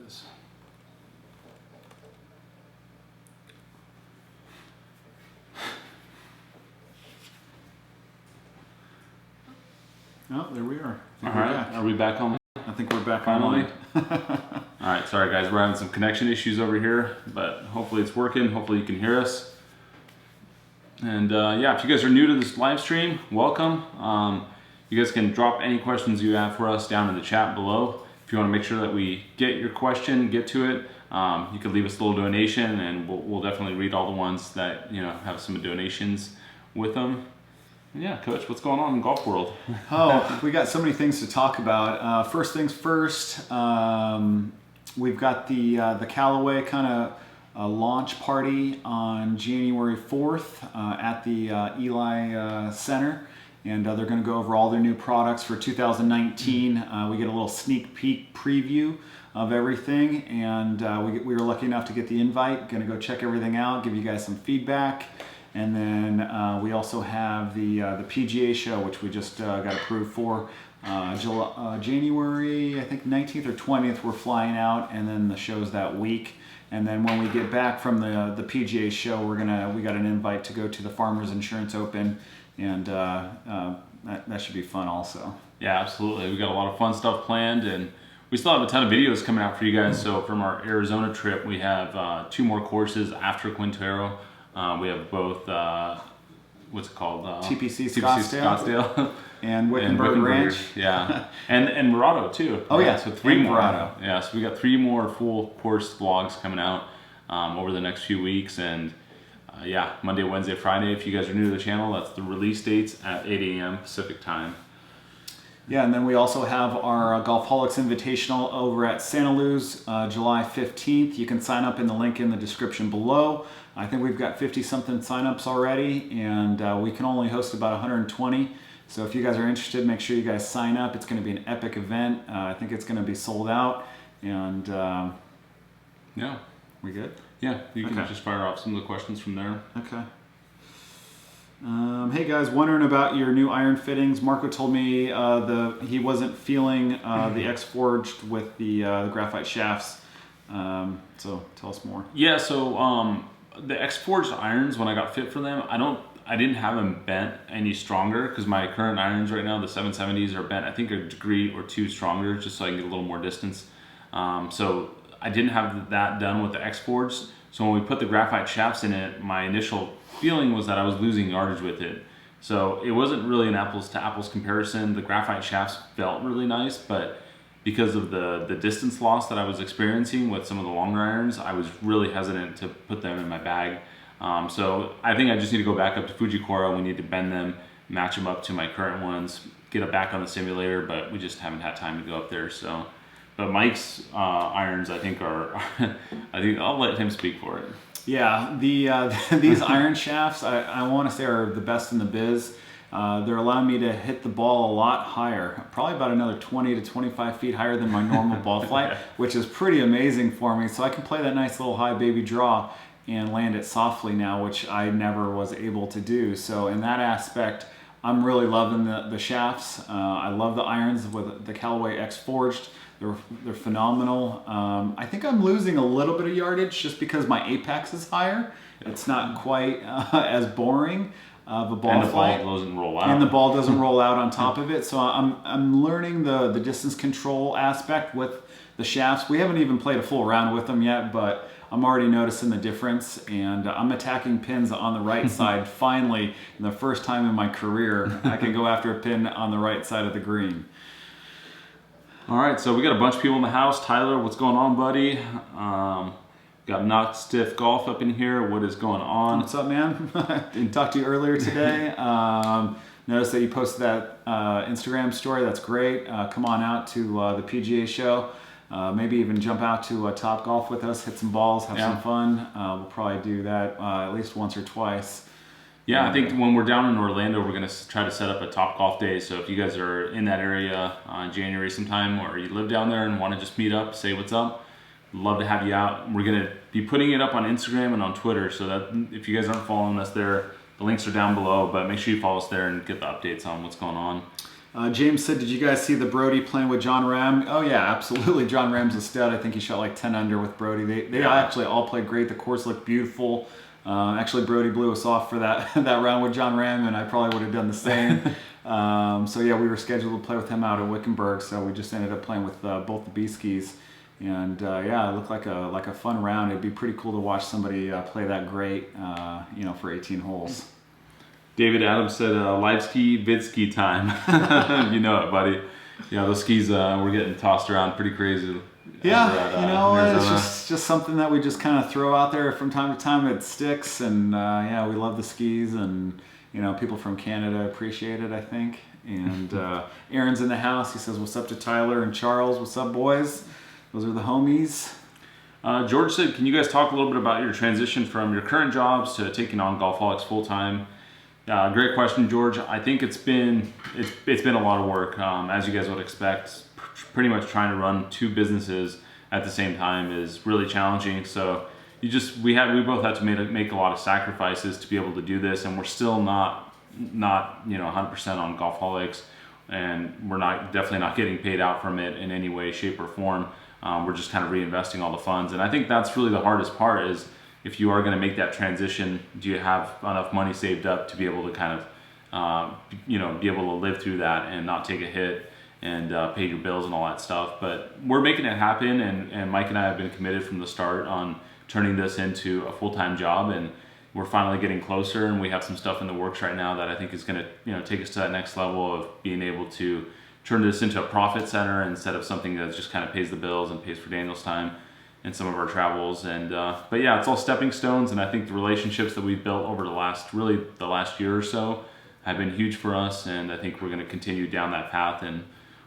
this. Oh, there we are. All right, are we back on? I think we're back Finally. on. All right, sorry guys, we're having some connection issues over here, but hopefully it's working. Hopefully you can hear us. And yeah, if you guys are new to this live stream, welcome. You guys can drop any questions you have for us down in the chat below. If you want to make sure that we get your question, get to it, you can leave us a little donation, and we'll definitely read all the ones that have some donations with them. And yeah, Coach, what's going on in golf world? Oh, we got so many things to talk about. First things first, we've got the Callaway kind of launch party on January 4th at the Eli Center. And they're going to go over all their new products for 2019. We get a little sneak peek preview of everything. And we were lucky enough to get the invite. Going to go check everything out, give you guys some feedback. And then we also have the PGA show, which we just got approved for. January, I think 19th or 20th, we're flying out, and then the show's that week. And then when we get back from the PGA show, we got an invite to go to the Farmers Insurance Open, and that should be fun also. Yeah, absolutely. We got a lot of fun stuff planned, and we still have a ton of videos coming out for you guys. So from our Arizona trip, we have 2 more courses after Quintero. We have both, what's it called? TPC Scottsdale. And Wickenburg Ranch. Yeah. and Murado too. Oh yeah. So 3 more. Murado. Yeah, so we got 3 more full course vlogs coming out over the next few weeks. And yeah, Monday, Wednesday, Friday. If you guys are new to the channel, that's the release dates at 8 a.m. Pacific time. Yeah, and then we also have our Golfholics Invitational over at Santa Luz, July 15th. You can sign up in the link in the description below. I think we've got 50-something signups already, and we can only host about 120. So if you guys are interested, make sure you guys sign up. It's going to be an epic event. I think it's going to be sold out. And yeah, we good? Yeah, you can just fire off some of the questions from there. Okay. Hey guys, wondering about your new iron fittings. Marco told me he wasn't feeling the X-Forged with the graphite shafts. So tell us more. Yeah, so the X-Forged irons, when I got fit for them, I didn't have them bent any stronger, because my current irons right now, the 770s, are bent I think a degree or 2 stronger, just so I can get a little more distance. So I didn't have that done with the X-Forged. So when we put the graphite shafts in it, my initial feeling was that I was losing yardage with it. So it wasn't really an apples to apples comparison. The graphite shafts felt really nice, but because of the distance loss that I was experiencing with some of the longer irons, I was really hesitant to put them in my bag. So I think I just need to go back up to Fujikura. We need to bend them, match them up to my current ones, get it back on the simulator, but we just haven't had time to go up there. So, but Mike's irons, I think I think I'll let him speak for it. Yeah, these iron shafts, I want to say, are the best in the biz. They're allowing me to hit the ball a lot higher, probably about another 20 to 25 feet higher than my normal ball flight, which is pretty amazing for me. So I can play that nice little high baby draw and land it softly now, which I never was able to do. So in that aspect, I'm really loving the shafts. I love the irons with the Callaway X-Forged. They're phenomenal. I think I'm losing a little bit of yardage just because my apex is higher. It's not quite as boring of a ball flight. And the ball doesn't roll out. And the ball doesn't roll out on top of it. So I'm learning the distance control aspect with the shafts. We haven't even played a full round with them yet, but I'm already noticing the difference. And I'm attacking pins on the right side. Finally, in the first time in my career, I can go after a pin on the right side of the green. All right, so we got a bunch of people in the house. Tyler, what's going on, buddy? Got Not Stiff Golf up in here. What is going on? What's up, man? Didn't talk to you earlier today. Noticed that you posted that Instagram story. That's great. Come on out to the PGA show. Maybe even jump out to Top Golf with us, hit some balls, have some fun. We'll probably do that at least once or twice. Yeah, I think when we're down in Orlando, we're going to try to set up a Top Golf day. So if you guys are in that area in January sometime, or you live down there and want to just meet up, say what's up, love to have you out. We're going to be putting it up on Instagram and on Twitter, so that if you guys aren't following us there, the links are down below, but make sure you follow us there and get the updates on what's going on. James said, did you guys see the Brody playing with John Ram? Oh yeah, absolutely. John Ram's a stud. I think he shot like 10 under with Brody. They actually all played great. The course looked beautiful. Actually, Brody blew us off for that that round with John Ram, and I probably would have done the same. So yeah, we were scheduled to play with him out at Wickenburg, so we just ended up playing with both the B-skis. And yeah, it looked like a fun round. It'd be pretty cool to watch somebody play that great, for 18 holes. David Adams said, live ski, vid ski time. You know it, buddy. Yeah, those skis were getting tossed around pretty crazy. Yeah, it's just something that we just kind of throw out there from time to time. It sticks, and yeah, we love the skis, and people from Canada appreciate it, I think. And Aaron's in the house. He says, "What's up to Tyler and Charles? What's up, boys? Those are the homies." George said, "Can you guys talk a little bit about your transition from your current jobs to taking on Golfholics full time?" Great question, George. I think it's been a lot of work, as you guys would expect. Pretty much trying to run two businesses at the same time is really challenging. So we both had to make a lot of sacrifices to be able to do this, and we're still not 100% on Golfholics, and we're definitely not getting paid out from it in any way, shape, or form. We're just kind of reinvesting all the funds, and I think that's really the hardest part is, if you are going to make that transition, do you have enough money saved up to be able to kind of, be able to live through that and not take a hit and pay your bills and all that stuff. But we're making it happen, and Mike and I have been committed from the start on turning this into a full-time job, and we're finally getting closer, and we have some stuff in the works right now that I think is going to take us to that next level of being able to turn this into a profit center instead of something that just kind of pays the bills and pays for Daniel's time and some of our travels. And but yeah, it's all stepping stones, and I think the relationships that we've built over the last year or so have been huge for us, and I think we're going to continue down that path and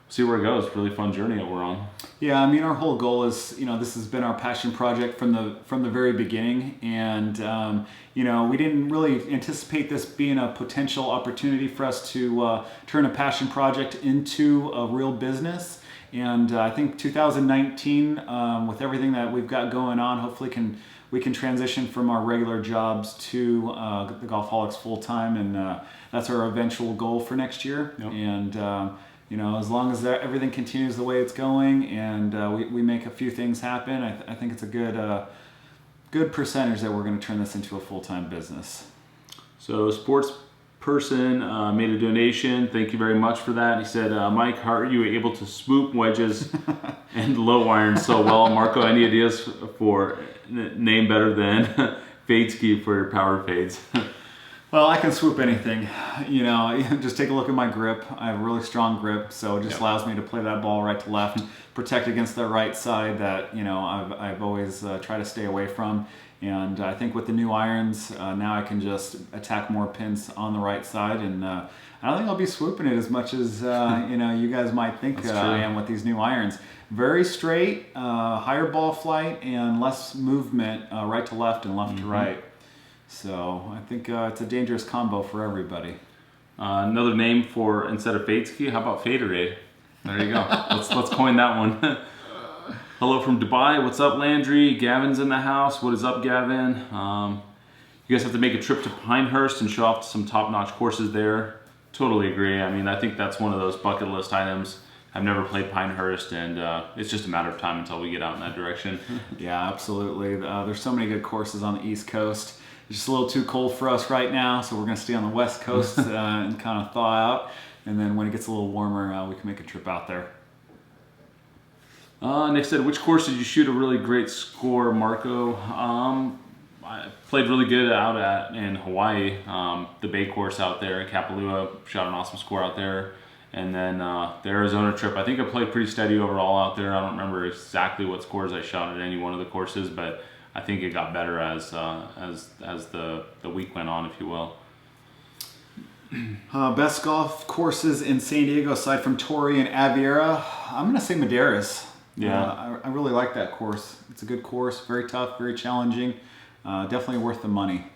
see where it goes. Really fun journey that we're on. Yeah, I mean, our whole goal is, this has been our passion project from the very beginning, and we didn't really anticipate this being a potential opportunity for us to turn a passion project into a real business. And I think 2019, with everything that we've got going on, hopefully we can transition from our regular jobs to the Golfholics full time, and that's our eventual goal for next year. Yep. And as long as everything continues the way it's going, and we make a few things happen, I think it's a good percentage that we're going to turn this into a full time business. So sports person made a donation. Thank you very much for that. He said, Mike, how are you able to swoop wedges and low irons so well? Marco, any ideas for name better than fade ski for your power fades? Well, I can swoop anything. Just take a look at my grip. I have a really strong grip, so it just allows me to play that ball right to left, protect against the right side that I've always tried to stay away from. And I think with the new irons, now I can just attack more pins on the right side, and I don't think I'll be swooping it as much as you guys might think I am with these new irons. Very straight, higher ball flight, and less movement right to left and left to right. So I think it's a dangerous combo for everybody. Another name for, instead of fade ski, how about Faderade? There you go. let's coin that one. Hello from Dubai. What's up, Landry? Gavin's in the house. What is up, Gavin? You guys have to make a trip to Pinehurst and show off some top-notch courses there. Totally agree. I mean, I think that's one of those bucket list items. I've never played Pinehurst, and it's just a matter of time until we get out in that direction. Yeah, absolutely. There's so many good courses on the East Coast. It's just a little too cold for us right now, so we're going to stay on the West Coast and kind of thaw out. And then when it gets a little warmer, we can make a trip out there. Nick said, which course did you shoot a really great score, Marco? I played really good out in Hawaii. The Bay course out there, Kapalua, shot an awesome score out there. And then the Arizona trip, I think I played pretty steady overall out there. I don't remember exactly what scores I shot at any one of the courses, but I think it got better as the week went on, if you will. Best golf courses in San Diego aside from Torrey and Aviera, I'm going to say Madeiras. Yeah, I really like that course. It's a good course, very tough, very challenging, definitely worth the money.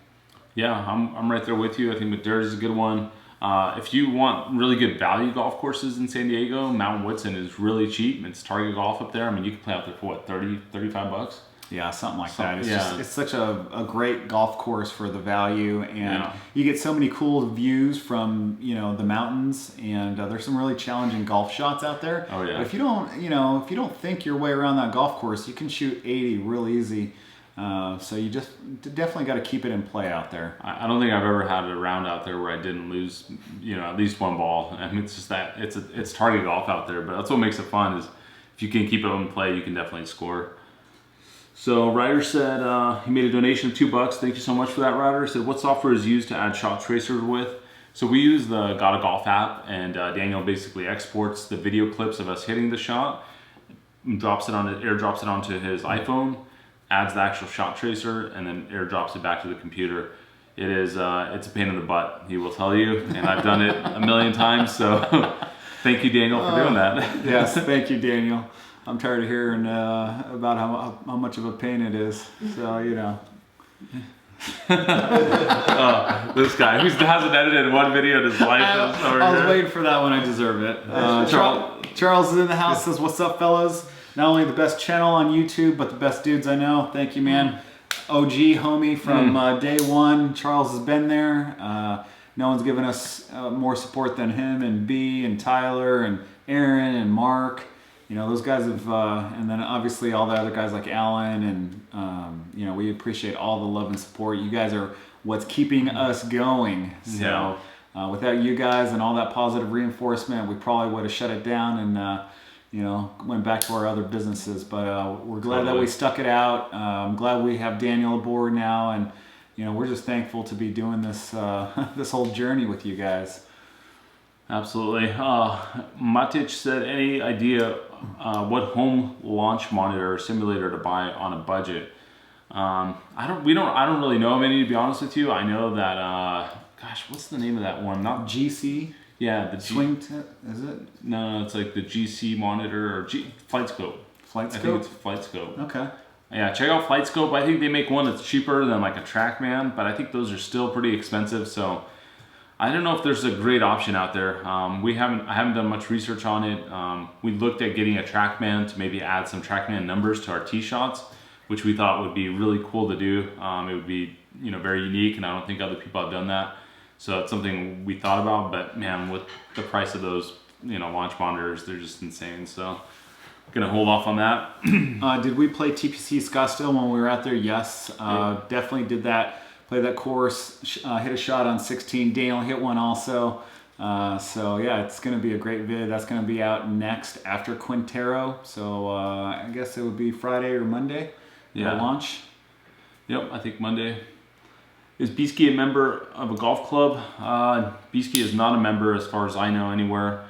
Yeah, I'm right there with you. I think Madeiras is a good one. If you want really good value golf courses in San Diego, Mount Woodson is really cheap. It's Target Golf up there. I mean, you can play out there for what, 30, 35 bucks? Yeah, something like that. It's just, it's such a great golf course for the value, and you get so many cool views from, you know, the mountains, and there's some really challenging golf shots out there. Oh yeah. But if you don't, you know, if you don't think your way around that golf course, you can shoot 80 real easy. So you just definitely got to keep it in play out there. I don't think I've ever had a round out there where I didn't lose, you know, at least one ball. I mean, it's just that it's target golf out there, but that's what makes it fun is if you can keep it in play, you can definitely score. So Ryder said he made a donation of $2. Thank you so much for that, Ryder. He said, what software is used to add shot tracers with? So we use the Got a Golf app, and Daniel basically exports the video clips of us hitting the shot, airdrops it onto his iPhone, adds the actual shot tracer, and then airdrops it back to the computer. It is it's a pain in the butt, he will tell you, and I've done it a million times. So thank you, Daniel, for doing that. Yes, thank you, Daniel. I'm tired of hearing about how much of a pain it is. So, you know. This guy who hasn't edited one video in his life. I was waiting for that one. I deserve it. Charles is in the house, says, what's up, fellas? Not only the best channel on YouTube, but the best dudes I know. Thank you, man. OG homie from day one. Charles has been there. No one's given us more support than him, and B and Tyler and Aaron and Mark. You know, those guys have, and then obviously all the other guys like Alan, and you know, we appreciate all the love and support. You guys are what's keeping us going. So without you guys and all that positive reinforcement, we probably would have shut it down and you know, went back to our other businesses. But we're glad that we stuck it out. I'm glad we have Daniel aboard now, and you know, we're just thankful to be doing this this whole journey with you guys. Absolutely. Matic said, any idea what home launch monitor or simulator to buy on a budget? I don't really know of any, to be honest with you. I know that gosh, what's the name of that one? Not GC. Yeah, the swing. Is it? No, it's like the GC monitor or Flight Scope. Flight Scope. I think it's Flight Scope. Okay. Yeah, check out Flight Scope. I think they make one that's cheaper than like a TrackMan, but I think those are still pretty expensive. So I don't know if there's a great option out there. I haven't done much research on it. We looked at getting a TrackMan to maybe add some TrackMan numbers to our tee shots, which we thought would be really cool to do. It would be, you know, very unique, and I don't think other people have done that. So it's something we thought about, but man, with the price of those, you know, launch monitors, they're just insane. So gonna hold off on that. Did we play TPC Scottsdale when we were out there? Yes, definitely did that. Played that course, hit a shot on 16. Daniel hit one also. So yeah, it's going to be a great vid. That's going to be out next after Quintero. So I guess it would be Friday or Monday. Launch. Yep, I think Monday. Is Beaskey a member of a golf club? Beaskey is not a member as far as I know anywhere.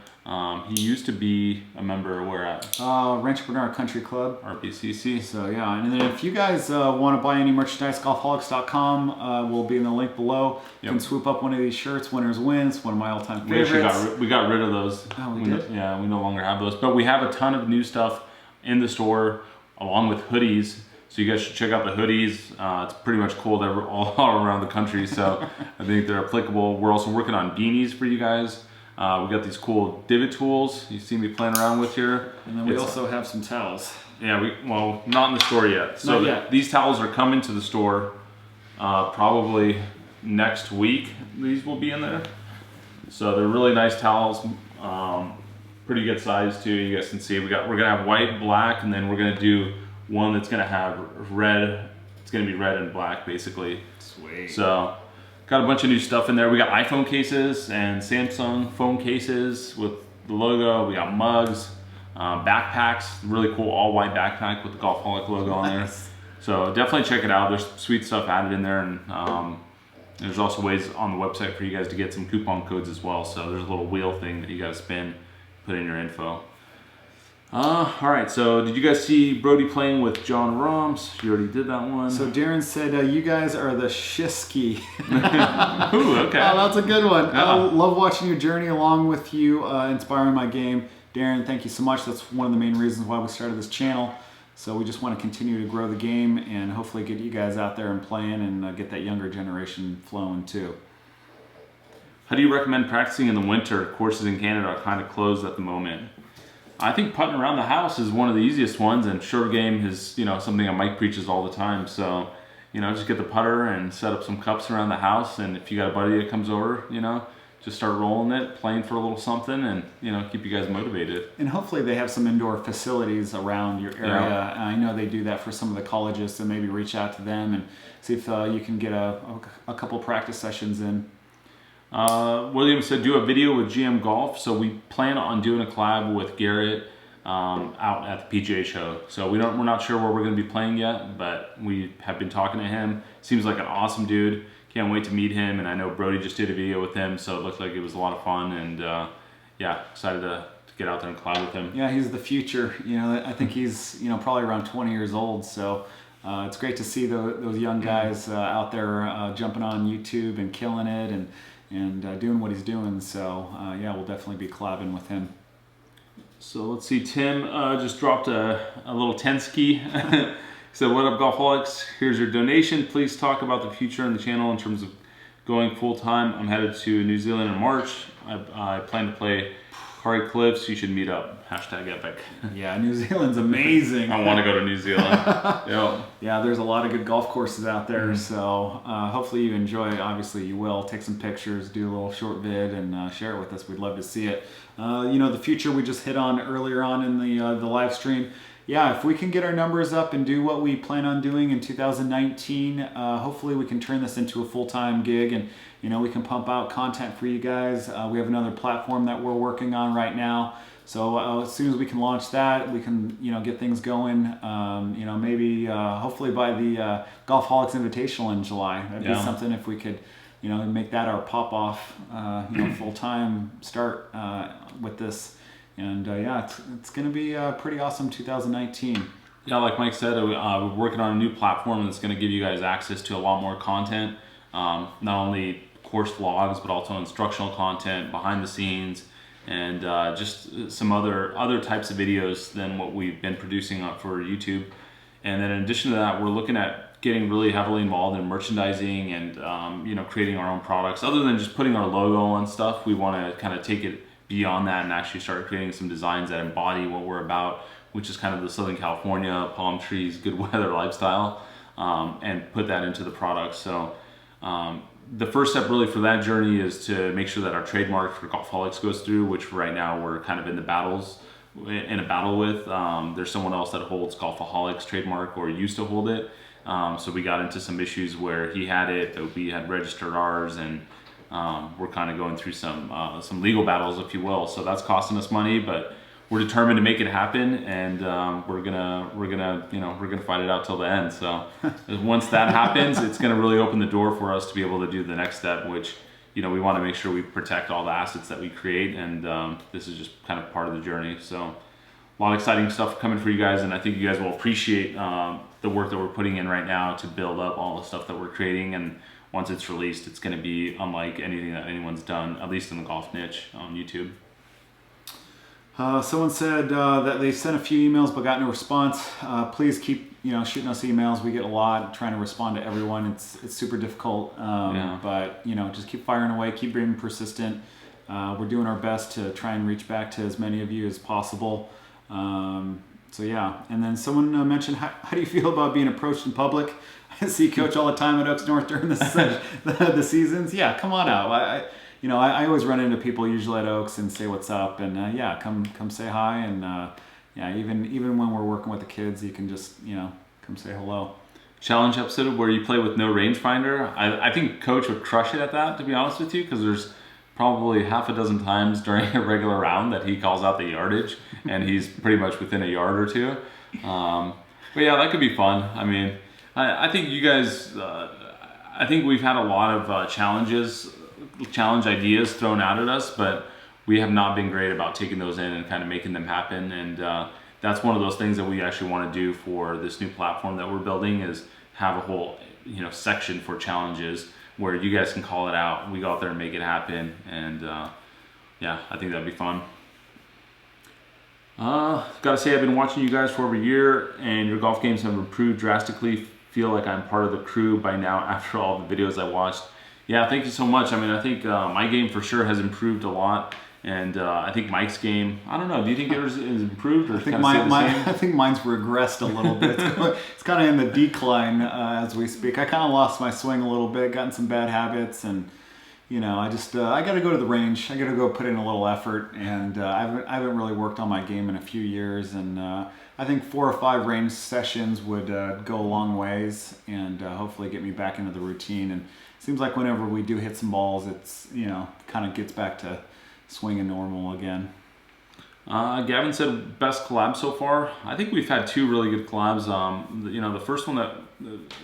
He used to be a member where at? Ranchpreneur Country Club. RPCC. So yeah, and then if you guys want to buy any merchandise, golfholics.com will be in the link below. You can swoop up one of these shirts. Winners wins. One of my all-time favorites. We got rid of those. Oh, we did? Yeah, we no longer have those. But we have a ton of new stuff in the store, along with hoodies. So you guys should check out the hoodies. It's pretty much cool. They're all around the country, so I think they're applicable. We're also working on beanies for you guys. We got these cool divot tools you see me playing around with here. And then we also have some towels. Yeah, well, not in the store yet. So not yet. These towels are coming to the store probably next week. These will be in there. So they're really nice towels. Pretty good size too. You guys can see we're gonna have white, black, and then we're gonna do one that's gonna have red. It's gonna be red and black basically. Sweet. So got a bunch of new stuff in there. We got iPhone cases and Samsung phone cases with the logo. We got mugs, backpacks, really cool all white backpack with the Golfholic logo on there. So definitely check it out. There's sweet stuff added in there, and there's also ways on the website for you guys to get some coupon codes as well. So there's a little wheel thing that you gotta spin, put in your info. All right, so did you guys see Brody playing with John Roms? You already did that one. So Darren said, you guys are the Shisky. Ooh, okay. Oh, that's a good one. Yeah. I love watching your journey along with you, inspiring my game. Darren, thank you so much. That's one of the main reasons why we started this channel. So we just want to continue to grow the game and hopefully get you guys out there and playing and get that younger generation flowing too. How do you recommend practicing in the winter? Courses in Canada are kind of closed at the moment. I think putting around the house is one of the easiest ones, and short game is, you know, something that Mike preaches all the time. So, you know, just get the putter and set up some cups around the house, and if you got a buddy that comes over, you know, just start rolling it, playing for a little something, and, you know, keep you guys motivated. And hopefully they have some indoor facilities around your area. Yeah. I know they do that for some of the colleges, so maybe reach out to them and see if you can get a couple practice sessions in. William said do a video with GM Golf, so we plan on doing a collab with Garrett out at the PGA show. So we're not sure where we're going to be playing yet, but we have been talking to him. Seems like an awesome dude. Can't wait to meet him, and I know Brody just did a video with him, so it looked like it was a lot of fun, and yeah, excited to get out there and collab with him. Yeah, he's the future. You know, I think he's, you know, probably around 20 years old, so it's great to see those young guys out there jumping on YouTube and killing it and doing what he's doing. So yeah, we'll definitely be collabing with him. So let's see, Tim just dropped a little 10 ski. So what up, Golfholics? Here's your donation. Please talk about the future on the channel in terms of going full time. I'm headed to New Zealand in March. I plan to play Quarry Cliffs. You should meet up. #epic. Yeah, New Zealand's amazing. I want to go to New Zealand. Yep. Yeah, there's a lot of good golf courses out there. So hopefully you enjoy it. Obviously you will. Take some pictures, do a little short vid, and share it with us. We'd love to see it. You know, the future we just hit on earlier on in the live stream. Yeah, if we can get our numbers up and do what we plan on doing in 2019, hopefully we can turn this into a full-time gig, and you know, we can pump out content for you guys. We have another platform that we're working on right now, so as soon as we can launch that, we can, you know, get things going. You know, maybe hopefully by the Golfholics Invitational in July. That'd be something if we could, you know, make that our pop-off, you know, full-time start with this. And yeah, it's going to be pretty awesome 2019. Yeah, like Mike said, we're working on a new platform that's going to give you guys access to a lot more content. Not only course vlogs, but also instructional content, behind the scenes, and just some other types of videos than what we've been producing for YouTube. And then in addition to that, we're looking at getting really heavily involved in merchandising and you know, creating our own products. Other than just putting our logo on stuff, we want to kind of take it beyond that and actually start creating some designs that embody what we're about, which is kind of the Southern California palm trees, good weather lifestyle, and put that into the product. So the first step really for that journey is to make sure that our trademark for Golfholics goes through, which right now we're kind of in a battle with. There's someone else that holds Golfholics trademark, or used to hold it. So we got into some issues where he had it, that we had registered ours, and we're kind of going through some legal battles, if you will. So that's costing us money, but we're determined to make it happen, and we're gonna fight it out till the end. So once that happens, it's gonna really open the door for us to be able to do the next step, which, you know, we want to make sure we protect all the assets that we create, and this is just kind of part of the journey. So a lot of exciting stuff coming for you guys, and I think you guys will appreciate the work that we're putting in right now to build up all the stuff that we're creating. And once it's released, it's going to be unlike anything that anyone's done, at least in the golf niche on YouTube. Someone said that they sent a few emails but got no response. Please keep, you know, shooting us emails. We get a lot, trying to respond to everyone. It's super difficult, but you know, just keep firing away, keep being persistent. We're doing our best to try and reach back to as many of you as possible. So yeah, and then someone mentioned, how do you feel about being approached in public? I see Coach all the time at Oaks North during the seasons. Yeah, come on out. I always run into people usually at Oaks and say what's up, and yeah, come say hi, and yeah, even when we're working with the kids, you can just, you know, come say hello. Challenge episode where you play with no rangefinder. I think Coach would crush it at that, to be honest with you, because there's probably half a dozen times during a regular round that he calls out the yardage, and he's pretty much within a yard or two. But yeah, that could be fun. I mean, I think you guys, I think we've had a lot of challenge ideas thrown out at us, but we have not been great about taking those in and kind of making them happen. And that's one of those things that we actually want to do for this new platform that we're building, is have a whole, you know, section for challenges where you guys can call it out. We go out there and make it happen. And yeah, I think that'd be fun. Gotta say, I've been watching you guys for over a year, and your golf games have improved drastically. Feel like I'm part of the crew by now after all the videos I watched. Yeah, thank you so much. I mean, I think my game for sure has improved a lot. And I think Mike's game, I don't know. Do you think yours is improved or I think kind of the same? I think mine's regressed a little bit. It's kind of in the decline as we speak. I kind of lost my swing a little bit, gotten some bad habits, and I just I got to go to the range. I got to go put in a little effort, and I haven't really worked on my game in a few years, and I think 4 or 5 range sessions would go a long ways, and hopefully get me back into the routine. And it seems like whenever we do hit some balls, it's kind of gets back to swinging normal again. Gavin said best collab so far. I think we've had 2 really good collabs. The first one that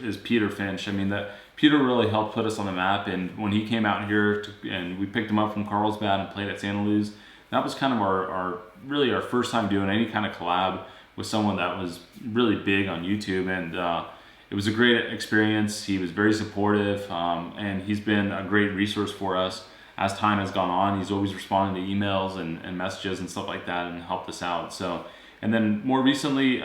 is Peter Finch. I mean, that Peter really helped put us on the map. And when he came out here and we picked him up from Carlsbad and played at Santa Luz, that was kind of our first time doing any kind of collab with someone that was really big on YouTube. And it was a great experience. He was very supportive, and he's been a great resource for us. As time has gone on, he's always responding to emails and messages and stuff like that and helped us out. So, and then more recently,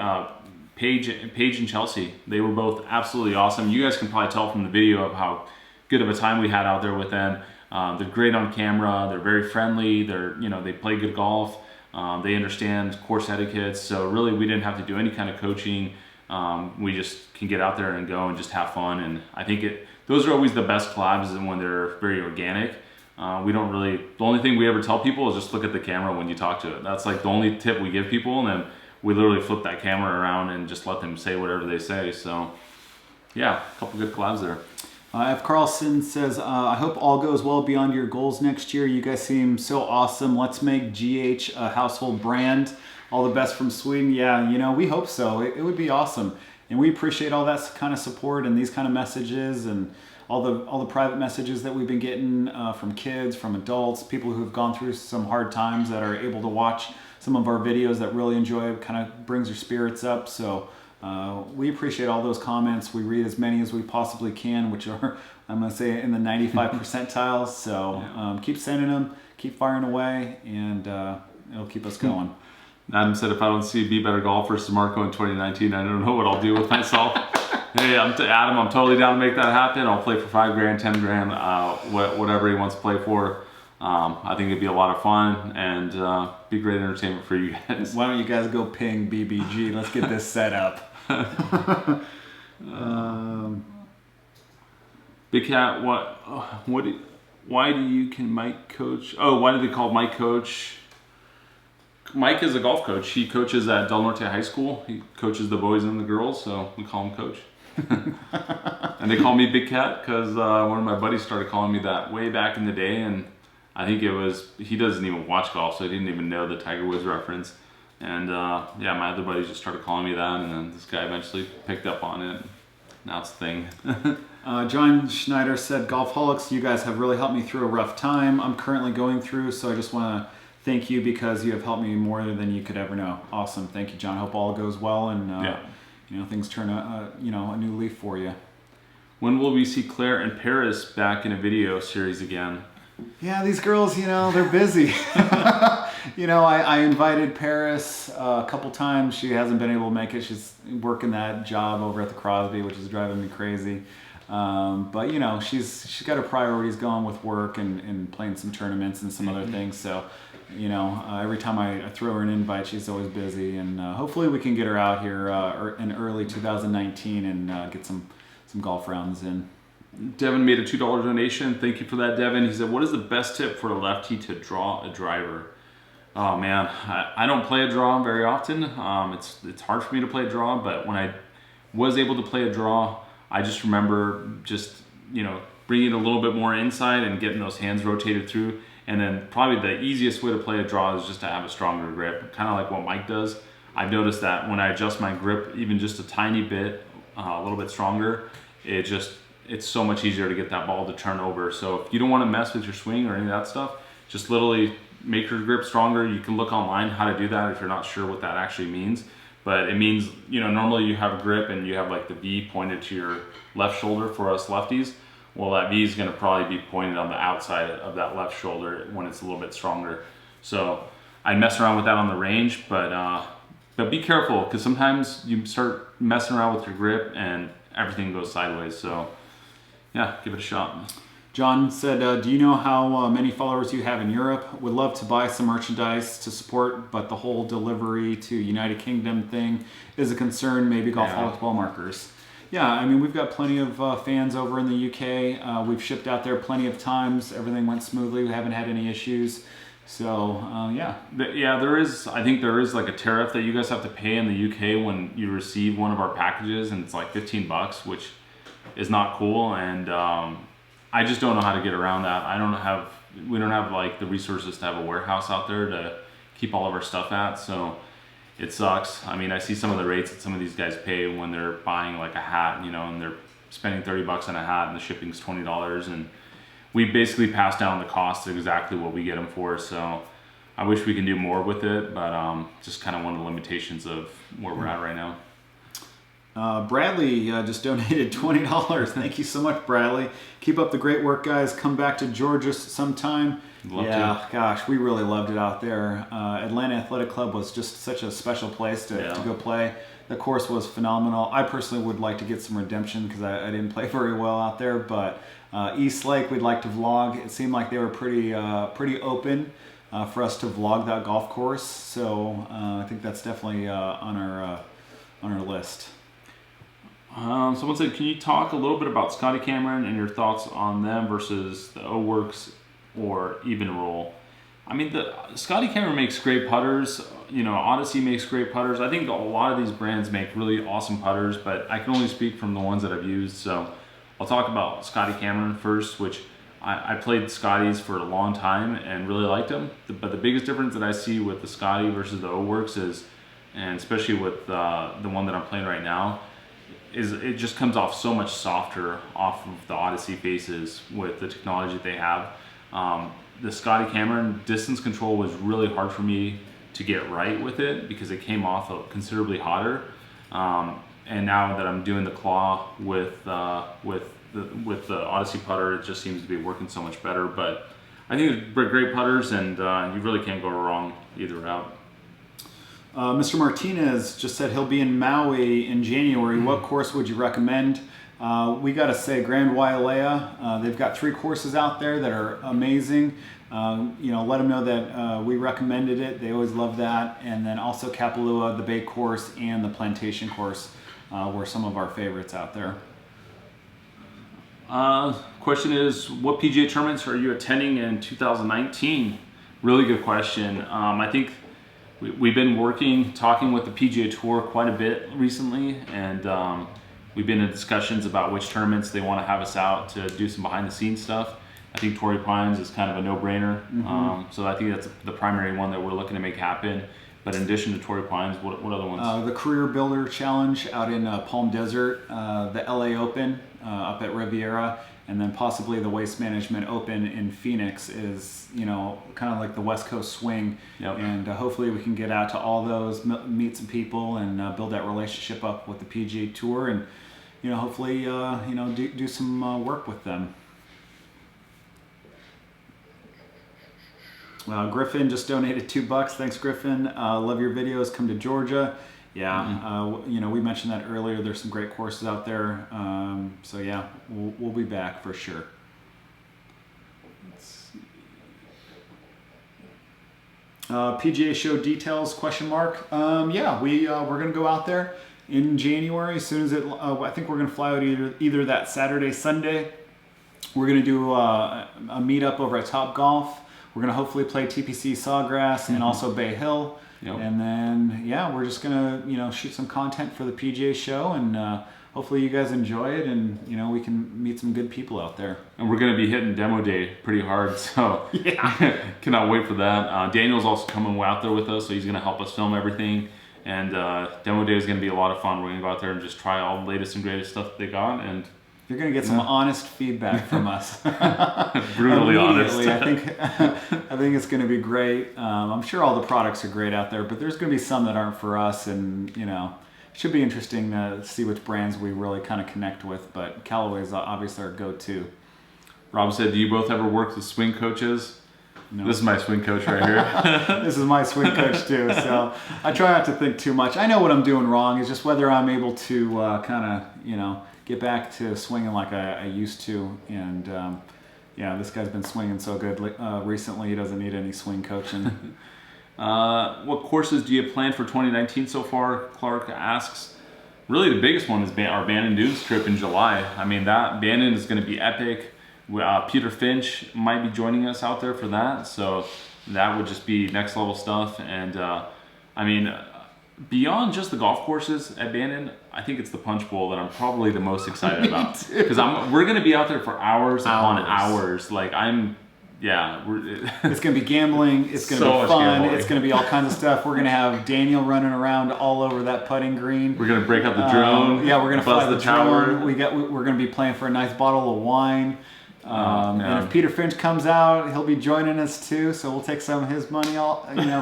Paige and Chelsea, they were both absolutely awesome. You guys can probably tell from the video of how good of a time we had out there with them. They're great on camera. They're very friendly. They play good golf. They understand course etiquette. So really, we didn't have to do any kind of coaching. We just can get out there and go and just have fun. And I think those are always the best collabs when they're very organic. The only thing we ever tell people is just look at the camera when you talk to it. That's like the only tip we give people, and then we literally flip that camera around and just let them say whatever they say. So yeah, a couple good collabs there. F. Carlson says, I hope all goes well beyond your goals next year. You guys seem so awesome. Let's make GH a household brand. All the best from Sweden. Yeah, we hope so. It would be awesome. And we appreciate all that kind of support and these kind of messages and all the private messages that we've been getting from kids, from adults, people who have gone through some hard times that are able to watch some of our videos that really enjoy it, kind of brings their spirits up. So we appreciate all those comments. We read as many as we possibly can, which are, I'm going to say, in the 95 percentiles. So keep sending them, keep firing away, and it'll keep us going. Adam said, if I don't see Be Better Golf versus Marco in 2019, I don't know what I'll do with myself. Hey, Adam, I'm totally down to make that happen. I'll play for $5,000, $10,000, whatever he wants to play for. I think it'd be a lot of fun and be great entertainment for you guys. Why don't you guys go ping BBG? Let's get this set up. Big Cat, why can Mike coach? Oh, why did they call Mike coach? Mike is a golf coach. He coaches at Del Norte High School. He coaches the boys and the girls, so we call him coach. And they call me Big Cat because one of my buddies started calling me that way back in the day, and I think he doesn't even watch golf, so he didn't even know the Tiger Woods reference. And my other buddies just started calling me that, and then this guy eventually picked up on it. Now it's a thing. John Schneider said, Golfholics, you guys have really helped me through a rough time I'm currently going through, so I just want to thank you because you have helped me more than you could ever know. Awesome. Thank you, John. Hope all goes well and things turn a new leaf for you. When will we see Claire and Paris back in a video series again? Yeah, these girls, they're busy. I invited Paris a couple times. She hasn't been able to make it. She's working that job over at the Crosby, which is driving me crazy. But she's got her priorities going with work and playing some tournaments and some other things. So, every time I throw her an invite, she's always busy. And hopefully we can get her out here in early 2019 and get some golf rounds in. Devin made a $2 donation. Thank you for that, Devin. He said, what is the best tip for a lefty to draw a driver? Oh man, I don't play a draw very often. It's hard for me to play a draw, but when I was able to play a draw, I just remember bringing it a little bit more inside and getting those hands rotated through. And then probably the easiest way to play a draw is just to have a stronger grip, kind of like what Mike does. I've noticed that when I adjust my grip even just a tiny bit, a little bit stronger, it's so much easier to get that ball to turn over. So if you don't want to mess with your swing or any of that stuff, just literally make your grip stronger. You can look online how to do that if you're not sure what that actually means. But it means, normally you have a grip and you have like the V pointed to your left shoulder for us lefties. Well, that V is going to probably be pointed on the outside of that left shoulder when it's a little bit stronger. So I mess around with that on the range, but be careful because sometimes you start messing around with your grip and everything goes sideways. So yeah, give it a shot. John said, do you know how many followers you have in Europe? Would love to buy some merchandise to support, but the whole delivery to United Kingdom thing is a concern. Maybe Golfholics ball markers. Yeah, I mean, we've got plenty of fans over in the UK. We've shipped out there plenty of times. Everything went smoothly. We haven't had any issues. So, yeah. Yeah, there is, I think there is like a tariff that you guys have to pay in the UK when you receive one of our packages, and it's like $15, which is not cool. And I just don't know how to get around that. We don't have like the resources to have a warehouse out there to keep all of our stuff at. So it sucks. I mean, I see some of the rates that some of these guys pay when they're buying like a hat, you know, and they're spending $30 on a hat and the shipping's $20. And we basically pass down the cost to exactly what we get them for. So I wish we can do more with it, but just kind of one of the limitations of where we're at right now. Bradley just donated $20. Thank you so much, Bradley. Keep up the great work, guys. Come back to Georgia sometime. Love to. Gosh, we really loved it out there. Atlanta Athletic Club was just such a special place to go play. The course was phenomenal. I personally would like to get some redemption because I didn't play very well out there, but East Lake, we'd like to vlog. It seemed like they were pretty open for us to vlog that golf course. So I think that's definitely on our list. Someone said, can you talk a little bit about Scotty Cameron and your thoughts on them versus the O-Works or Even Roll? I mean, the Scotty Cameron makes great putters. You know, Odyssey makes great putters. I think a lot of these brands make really awesome putters, but I can only speak from the ones that I've used. So I'll talk about Scotty Cameron first, which I played Scotties for a long time and really liked them. But the biggest difference that I see with the Scotty versus the O-Works is, and especially with the one that I'm playing right now, is it just comes off so much softer off of the Odyssey faces with the technology that they have. The Scotty Cameron distance control was really hard for me to get right with it because it came off considerably hotter. And now that I'm doing the claw with the Odyssey putter, it just seems to be working so much better. But I think they're great putters, and you really can't go wrong either route. Mr. Martinez just said he'll be in Maui in January. What course would you recommend? We got to say Grand Wailea. They've got 3 courses out there that are amazing. You know, let them know that we recommended it. They always love that. And then also Kapalua, the Bay course, and the Plantation course were some of our favorites out there. Question is, what PGA tournaments are you attending in 2019? Really good question. I think we've been talking with the PGA Tour quite a bit recently, and we've been in discussions about which tournaments they want to have us out to do some behind-the-scenes stuff. I think Torrey Pines is kind of a no-brainer, so I think that's the primary one that we're looking to make happen. But in addition to Torrey Pines, what other ones? The Career Builder Challenge out in Palm Desert, the LA Open up at Riviera, and then possibly the Waste Management Open in Phoenix is, you know, kind of like the West Coast swing. Yep. And hopefully we can get out to all those, meet some people, and build that relationship up with the PGA Tour, and, you know, hopefully, you know, do some work with them. Griffin just donated $2. Thanks, Griffin. Love your videos. Come to Georgia. Yeah, you know, we mentioned that earlier. There's some great courses out there. So yeah, we'll be back for sure. Let's see. PGA show details? Question mark. Yeah, we're gonna go out there in January as soon as it. I think we're gonna fly out either that Saturday, Sunday. We're gonna do a meetup over at Top Golf. We're gonna hopefully play TPC Sawgrass and also Bay Hill. Yep. And then, yeah, we're just gonna, you know, shoot some content for the PGA show, and hopefully you guys enjoy it, and, you know, we can meet some good people out there. And we're gonna be hitting demo day pretty hard, so yeah. Cannot wait for that. Daniel's also coming out there with us, so he's gonna help us film everything. And demo day is gonna be a lot of fun. We're gonna go out there and just try all the latest and greatest stuff that they got, and you're gonna get some honest feedback from us. Brutally honest. I think it's gonna be great. I'm sure all the products are great out there, but there's gonna be some that aren't for us, and, you know, it should be interesting to see which brands we really kind of connect with. But Callaway's obviously our go-to. Rob said, "Do you both ever work with swing coaches?" No. This is my swing coach right here. This is my swing coach too. So I try not to think too much. I know what I'm doing wrong. It's just whether I'm able to kind of, you know, get back to swinging like I used to. And, Yeah, this guy's been swinging so good recently. He doesn't need any swing coaching. What courses do you have planned for 2019 so far? Clark asks. Really, the biggest one is our Bandon Dunes trip in July. I mean, that Bandon is going to be epic. Peter Finch might be joining us out there for that, so that would just be next level stuff. And I mean, beyond just the golf courses at Bandon, I think it's the Punch Bowl that I'm probably the most excited about, because we're going to be out there for hours upon hours. Like it's going to be gambling. It's going to So be fun. gambling. It's going to be all kinds of stuff. We're going to have Daniel running around all over that putting green. We're going to break up the drone. Yeah, we're going to fly the tower. drone. We're going to be playing for a nice bottle of wine. And if Peter Finch comes out, he'll be joining us too. So we'll take some of his money,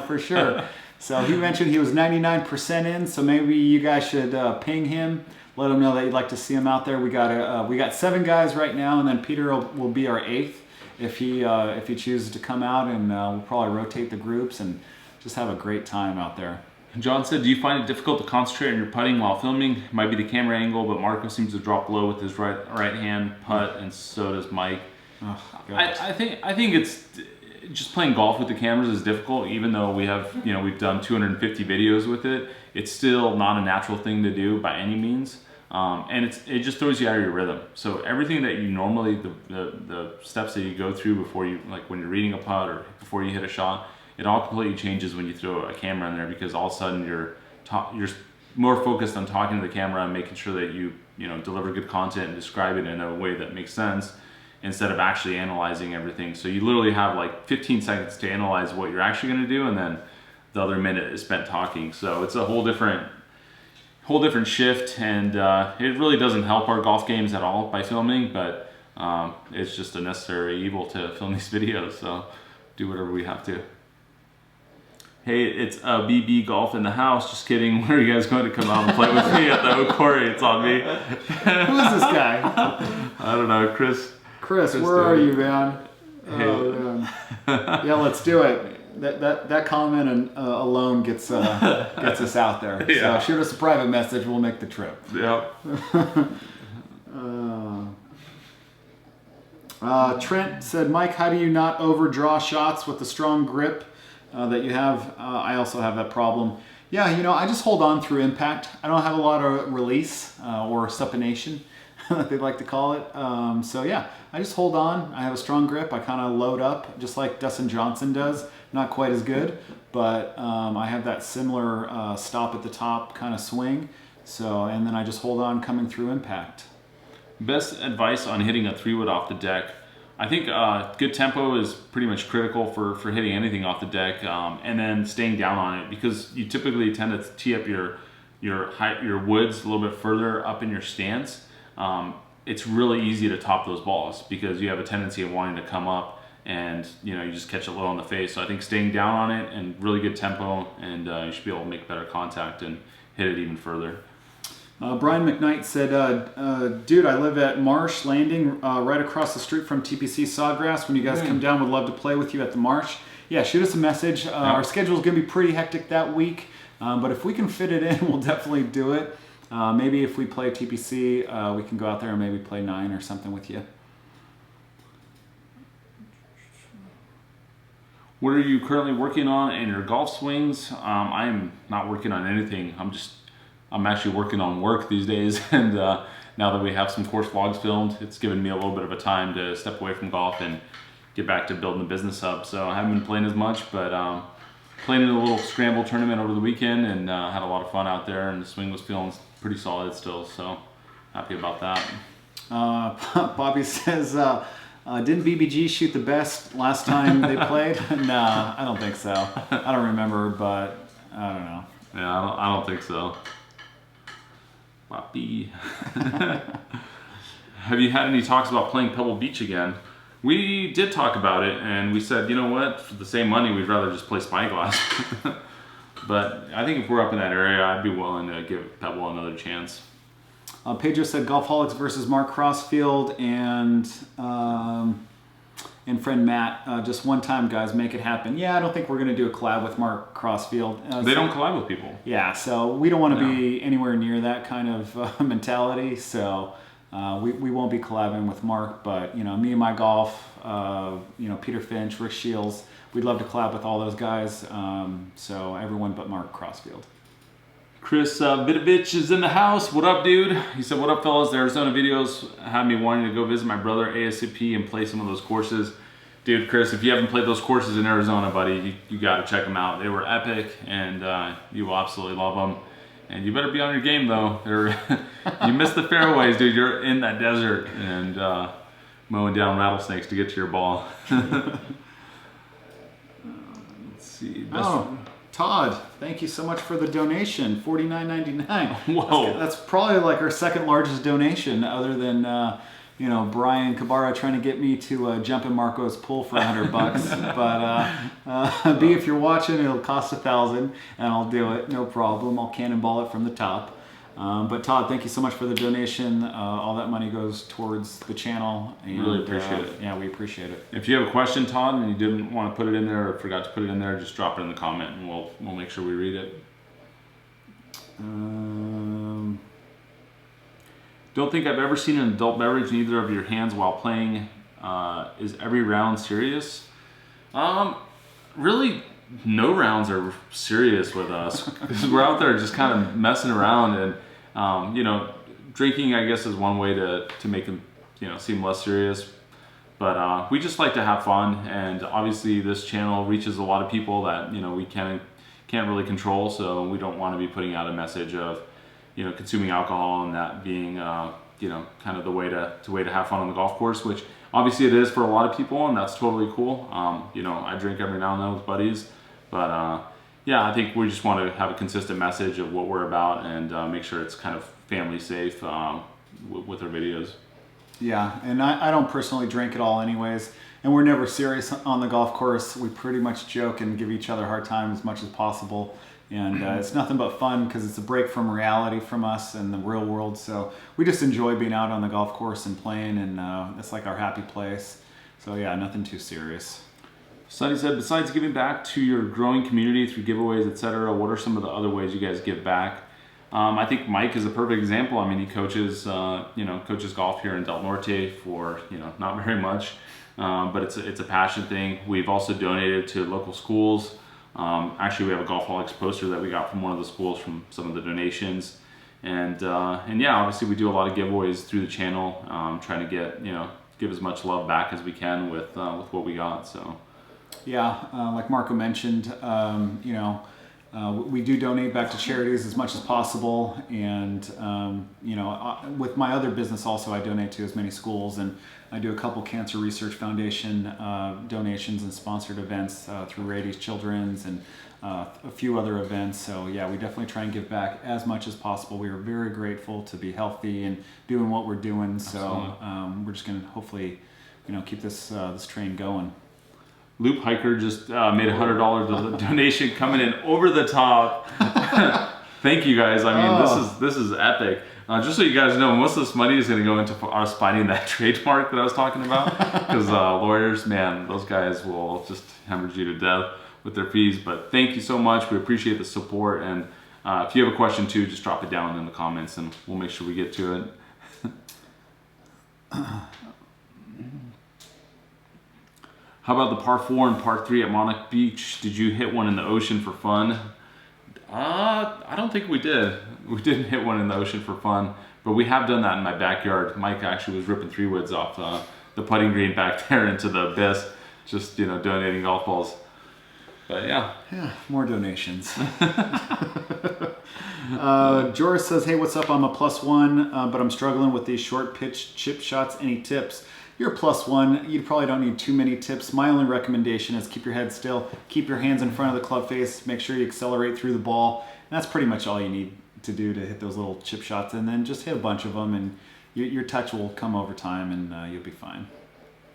for sure. So he mentioned he was 99% in. So maybe you guys should ping him, let him know that you'd like to see him out there. We got 7 guys right now, and then Peter will be our 8th if he chooses to come out, and we'll probably rotate the groups and just have a great time out there. John said, do you find it difficult to concentrate on your putting while filming? Might be the camera angle, but Marco seems to drop low with his right hand putt, and so does Mike. Oh, I think it's just playing golf with the cameras is difficult, even though we've done 250 videos with it. It's still not a natural thing to do by any means, and it just throws you out of your rhythm. So everything that you normally the steps that you go through before you, like when you're reading a putt or before you hit a shot, it all completely changes when you throw a camera in there, because all of a sudden you're more focused on talking to the camera and making sure that you deliver good content and describe it in a way that makes sense, instead of actually analyzing everything. So you literally have like 15 seconds to analyze what you're actually going to do, and then the other minute is spent talking. So it's a whole different shift, and it really doesn't help our golf games at all by filming, but it's just a necessary evil to film these videos, so do whatever we have to. Hey, it's BB Golf in the house. Just kidding. When are you guys going to come out and play with me at the Oak Quarry? It's on me. Who is this guy? I don't know, Chris, where are you, man? Oh, man. Yeah, let's do it. That comment alone gets us out there. Yeah. So shoot us a private message. We'll make the trip. Yep. Trent said, Mike, how do you not overdraw shots with the strong grip that you have? I also have that problem. Yeah, I just hold on through impact. I don't have a lot of release or supination, that they'd like to call it. So yeah, I just hold on. I have a strong grip. I kind of load up, just like Dustin Johnson does. Not quite as good, but I have that similar stop at the top kind of swing. So, and then I just hold on coming through impact. Best advice on hitting a 3-wood off the deck. I think good tempo is pretty much critical for hitting anything off the deck, and then staying down on it, because you typically tend to tee up your woods a little bit further up in your stance. It's really easy to top those balls because you have a tendency of wanting to come up, and you just catch it low on the face. So I think staying down on it and really good tempo, and you should be able to make better contact and hit it even further. Brian McKnight said, dude, I live at Marsh Landing right across the street from TPC Sawgrass. When you guys come down, would love to play with you at the Marsh. Yeah, shoot us a message. Our schedule's going to be pretty hectic that week, but if we can fit it in, we'll definitely do it. Maybe if we play TPC, we can go out there and maybe play 9 or something with you. What are you currently working on in your golf swings? I am not working on anything. I'm actually working on work these days, and now that we have some course vlogs filmed, it's given me a little bit of a time to step away from golf and get back to building the business up. So I haven't been playing as much, but playing in a little scramble tournament over the weekend, and had a lot of fun out there, and the swing was feeling pretty solid still, so happy about that. Bobby says, didn't BBG shoot the best last time they played? Nah, I don't think so. I don't remember, but I don't know. Yeah, I don't think so. Bobby. Have you had any talks about playing Pebble Beach again? We did talk about it, and we said, you know what, for the same money, we'd rather just play Spyglass. But I think if we're up in that area, I'd be willing to give Pebble another chance. Pedro said Golfholics versus Mark Crossfield and friend Matt. Just one time, guys, make it happen. Yeah, I don't think we're going to do a collab with Mark Crossfield. They don't collab with people. Yeah, so we don't want to be anywhere near that kind of mentality. So We won't be collabing with Mark, but me and my golf, Peter Finch, Rick Shields, we'd love to collab with all those guys. So everyone but Mark Crossfield. Chris Vidovich is in the house. What up, dude? He said, what up, fellas? The Arizona videos had me wanting to go visit my brother ASCP and play some of those courses. Dude, Chris, if you haven't played those courses in Arizona, buddy, you got to check them out. They were epic, and you will absolutely love them. And you better be on your game, though. You missed the fairways, dude. You're in that desert and mowing down rattlesnakes to get to your ball. Let's see. Todd, thank you so much for the donation, $49.99. Whoa. That's probably like our second largest donation, other than Brian Cabarra trying to get me to jump in Marco's pool for $100. But B, if you're watching, it'll cost $1,000, and I'll do it, no problem. I'll cannonball it from the top. But Todd, thank you so much for the donation. All that money goes towards the channel. And, really appreciate it. Yeah, we appreciate it. If you have a question, Todd, and you didn't want to put it in there or forgot to put it in there, just drop it in the comment, and we'll make sure we read it. Don't think I've ever seen an adult beverage in either of your hands while playing. Is every round serious? Really, no rounds are serious with us because we're out there just kind of messing around, and drinking, I guess, is one way to make them seem less serious. But we just like to have fun, and obviously this channel reaches a lot of people that we can't really control, so we don't want to be putting out a message of consuming alcohol and that being kind of the way to have fun on the golf course, which obviously it is for a lot of people, and that's totally cool. I drink every now and then with buddies, but I think we just want to have a consistent message of what we're about and make sure it's kind of family safe with our videos. Yeah, and I don't personally drink at all anyways, and we're never serious on the golf course. We pretty much joke and give each other a hard time as much as possible, and it's nothing but fun because it's a break from reality from us and the real world. So we just enjoy being out on the golf course and playing, and it's like our happy place. So yeah, nothing too serious. Sonny said, besides giving back to your growing community through giveaways, etc., what are some of the other ways you guys give back? I think Mike is a perfect example. I mean, he coaches golf here in Del Norte for not very much, but it's a passion thing. We've also donated to local schools. Actually, we have a Golfholics poster that we got from one of the schools from some of the donations, and yeah, obviously we do a lot of giveaways through the channel, trying to give as much love back as we can with what we got. So yeah, like Marco mentioned, we do donate back to charities as much as possible, and with my other business also, I donate to as many schools, and I do a couple Cancer Research Foundation donations and sponsored events through Rady's Children's and a few other events. So yeah, we definitely try and give back as much as possible. We are very grateful to be healthy and doing what we're doing. So we're just going to hopefully keep this train going. Loop Hiker just made $100 donation coming in over the top. Thank you guys. I mean, this is epic. Just so you guys know, most of this money is going to go into us finding that trademark that I was talking about. Because lawyers, man, those guys will just hemorrhage you to death with their fees. But thank you so much. We appreciate the support. And if you have a question too, just drop it down in the comments and we'll make sure we get to it. How about the par 4 and par 3 at Monarch Beach? Did you hit one in the ocean for fun? I don't think we did. We didn't hit one in the ocean for fun, but we have done that in my backyard. Mike actually was ripping 3-woods off the putting green back there into the abyss, just donating golf balls. But yeah, more donations. Joris says, hey, what's up? I'm a +1, but I'm struggling with these short pitch chip shots. Any tips? You're a +1. You probably don't need too many tips. My only recommendation is keep your head still, keep your hands in front of the club face, make sure you accelerate through the ball. And that's pretty much all you need to do to hit those little chip shots, and then just hit a bunch of them, and your touch will come over time, and you'll be fine.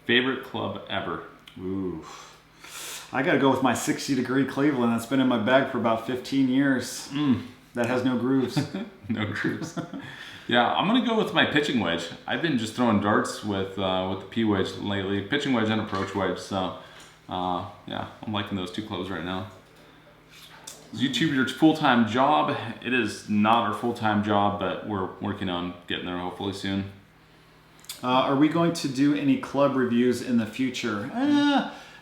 Favorite club ever? Ooh, I got to go with my 60-degree Cleveland. That's been in my bag for about 15 years. That has no grooves. No grooves. Yeah, I'm gonna go with my pitching wedge. I've been just throwing darts with the P wedge lately, pitching wedge and approach wedge. So yeah, I'm liking those two clubs right now. Is YouTube your full-time job? It is not our full-time job, but we're working on getting there hopefully soon. Are we going to do any club reviews in the future?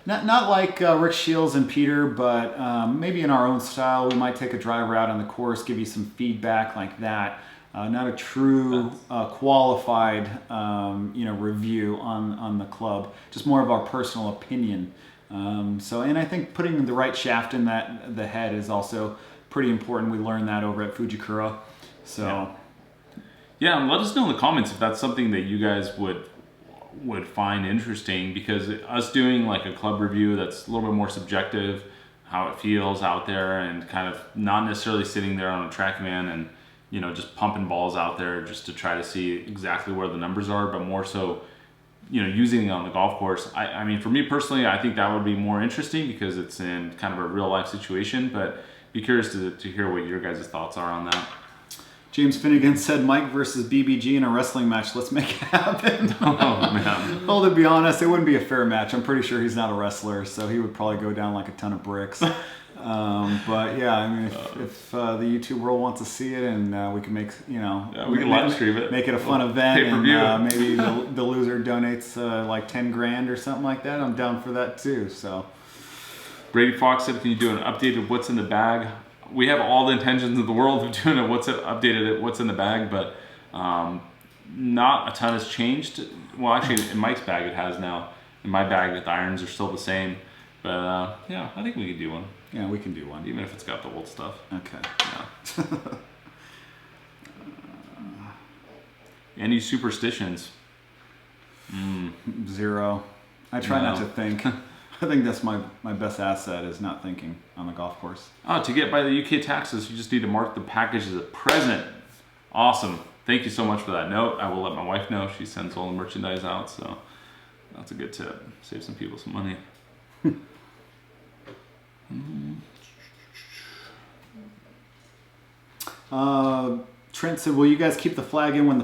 Not like Rick Shields and Peter, but maybe in our own style. We might take a driver out on the course, give you some feedback like that. Not a true qualified review on the club, just more of our personal opinion. And I think putting the right shaft in the head is also pretty important. We learned that over at Fujikura. So yeah, and let us know in the comments if that's something that you guys would find interesting, because us doing like a club review that's a little bit more subjective, how it feels out there, and kind of not necessarily sitting there on a TrackMan and just pumping balls out there just to try to see exactly where the numbers are, but more so using it on the golf course. I mean, for me personally, I think that would be more interesting because it's in kind of a real life situation, but be curious to hear what your guys' thoughts are on that. James Finnegan said Mike versus BBG in a wrestling match. Let's make it happen. Oh, man. Well, to be honest, it wouldn't be a fair match. I'm pretty sure he's not a wrestler, so he would probably go down like a ton of bricks. But yeah, I mean, if the YouTube world wants to see it, and we can make, we can live stream it. Make it a fun event, Pay-per-view. and maybe the loser donates like 10 grand or something like that. I'm down for that too. So Brady Fox said, can you do an updated what's in the bag? We have all the intentions of the world of doing a what's in the bag, but not a ton has changed. Well, actually, in Mike's bag it has now. In my bag, the irons are still the same. But yeah, I think we can do one. Yeah, we can do one, even if it's got the old stuff. Okay. Yeah. Any superstitions? Zero. I try not to think. I think that's my best asset, is not thinking on the golf course. Oh, to get by the UK taxes, you just need to mark the package as a present. Awesome. Thank you so much for that note. I will let my wife know. She sends all the merchandise out, so that's a good tip. Save some people some money. Trent said, will you guys keep the flag in when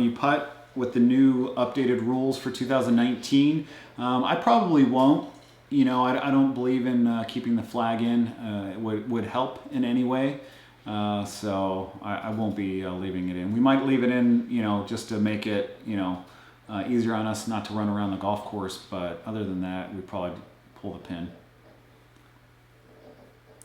you putt with the new updated rules for 2019? I probably won't. I don't believe in keeping the flag in. It would help in any way. So I won't be leaving it in. We might leave it in, just to make it, easier on us not to run around the golf course. But other than that, we'd probably pull the pin.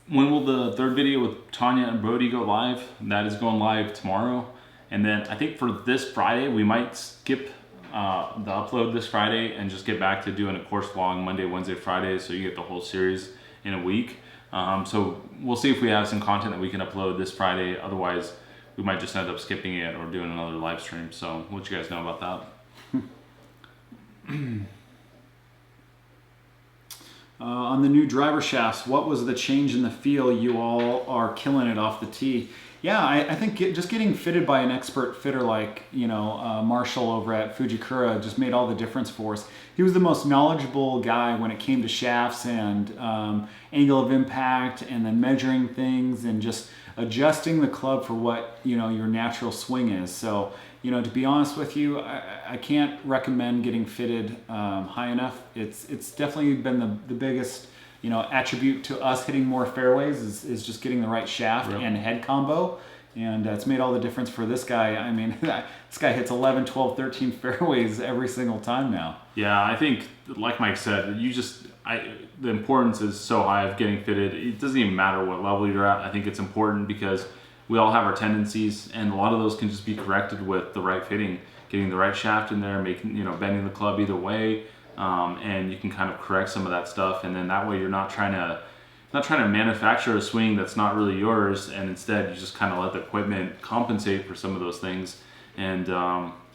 When will the third video with Tanya and Brody go live? That is going live tomorrow. And then I think for this Friday, we might skip the upload this Friday and just get back to doing a course vlog Monday, Wednesday, Friday, so you get the whole series in a week. So we'll see if we have some content that we can upload this Friday. Otherwise, we might just end up skipping it or doing another live stream. So we'll let you guys know about that. On the new driver shafts, what was the change in the feel? You all are killing it off the tee. Yeah, I think just getting fitted by an expert fitter like, Marshall over at Fujikura just made all the difference for us. He was the most knowledgeable guy when it came to shafts and angle of impact, and then measuring things and just adjusting the club for what, your natural swing is. So, to be honest with you, I can't recommend getting fitted high enough. It's definitely been the biggest attribute to us hitting more fairways is just getting the right shaft and head combo. And it's made all the difference for this guy. I mean, this guy hits 11, 12, 13 fairways every single time now. Yeah, I think, like Mike said, the importance is so high of getting fitted. It doesn't even matter what level you're at. I think it's important because we all have our tendencies, and a lot of those can just be corrected with the right fitting, getting the right shaft in there, making, bending the club either way. And you can kind of correct some of that stuff, and then that way you're not trying to manufacture a swing that's not really yours, and instead you just kind of let the equipment compensate for some of those things. And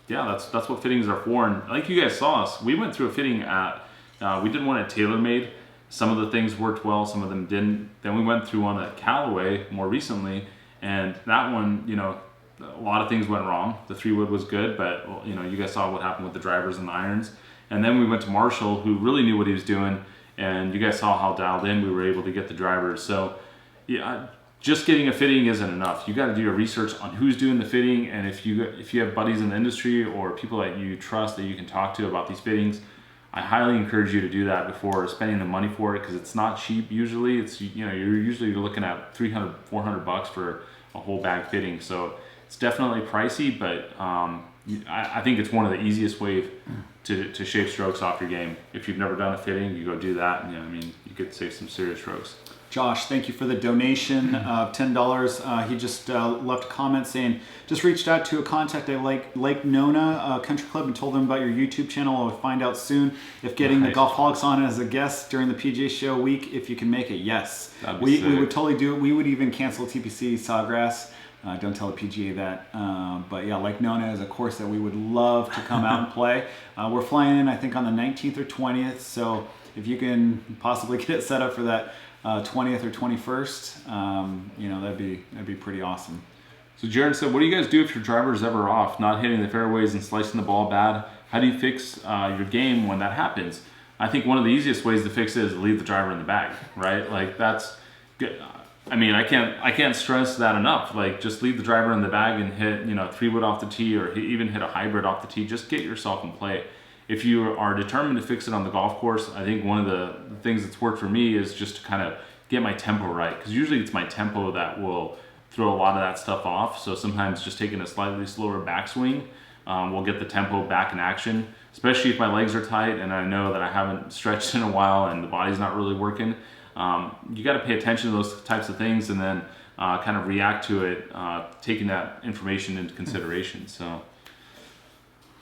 yeah, that's what fittings are for. And like you guys saw us, we went through a fitting we did one at TaylorMade. Some of the things worked well, some of them didn't. Then we went through one at Callaway more recently, and that one, a lot of things went wrong. The 3-wood was good, but you guys saw what happened with the drivers and the irons. And then we went to Marshall, who really knew what he was doing, and you guys saw how dialed in we were able to get the drivers. So yeah, just getting a fitting isn't enough. You got to do your research on who's doing the fitting, and if you have buddies in the industry or people that you trust that you can talk to about these fittings, I highly encourage you to do that before spending the money for it, because it's not cheap usually. You're usually looking at $300, $400 for a whole bag fitting. So It's definitely pricey, but I think it's one of the easiest ways to shave strokes off your game. If you've never done a fitting, you go do that, and you could save some serious strokes. Josh, thank you for the donation of $10. He just left a comment saying, just reached out to a contact at Lake Nona Country Club and told them about your YouTube channel. I'll find out soon if getting the Golfholics on as a guest during the PGA Show week, if you can make it. Yes, we would totally do it. We would even cancel TPC Sawgrass. Don't tell the PGA that. But yeah, Lake Nona is a course that we would love to come out and play. We're flying in, I think, on the 19th or 20th. So if you can possibly get it set up for that 20th or 21st, that'd be pretty awesome. So Jared said, what do you guys do if your driver is ever off, not hitting the fairways and slicing the ball bad? How do you fix your game when that happens? I think one of the easiest ways to fix it is to leave the driver in the bag, right? Like that's good. I mean, I can't stress that enough. Like, just leave the driver in the bag and hit, 3-wood off the tee, or even hit a hybrid off the tee. Just get yourself in play. If you are determined to fix it on the golf course, I think one of the things that's worked for me is just to kind of get my tempo right. Because usually it's my tempo that will throw a lot of that stuff off. So sometimes just taking a slightly slower backswing will get the tempo back in action. Especially if my legs are tight and I know that I haven't stretched in a while and the body's not really working. You got to pay attention to those types of things and then kind of react to it, taking that information into consideration. So,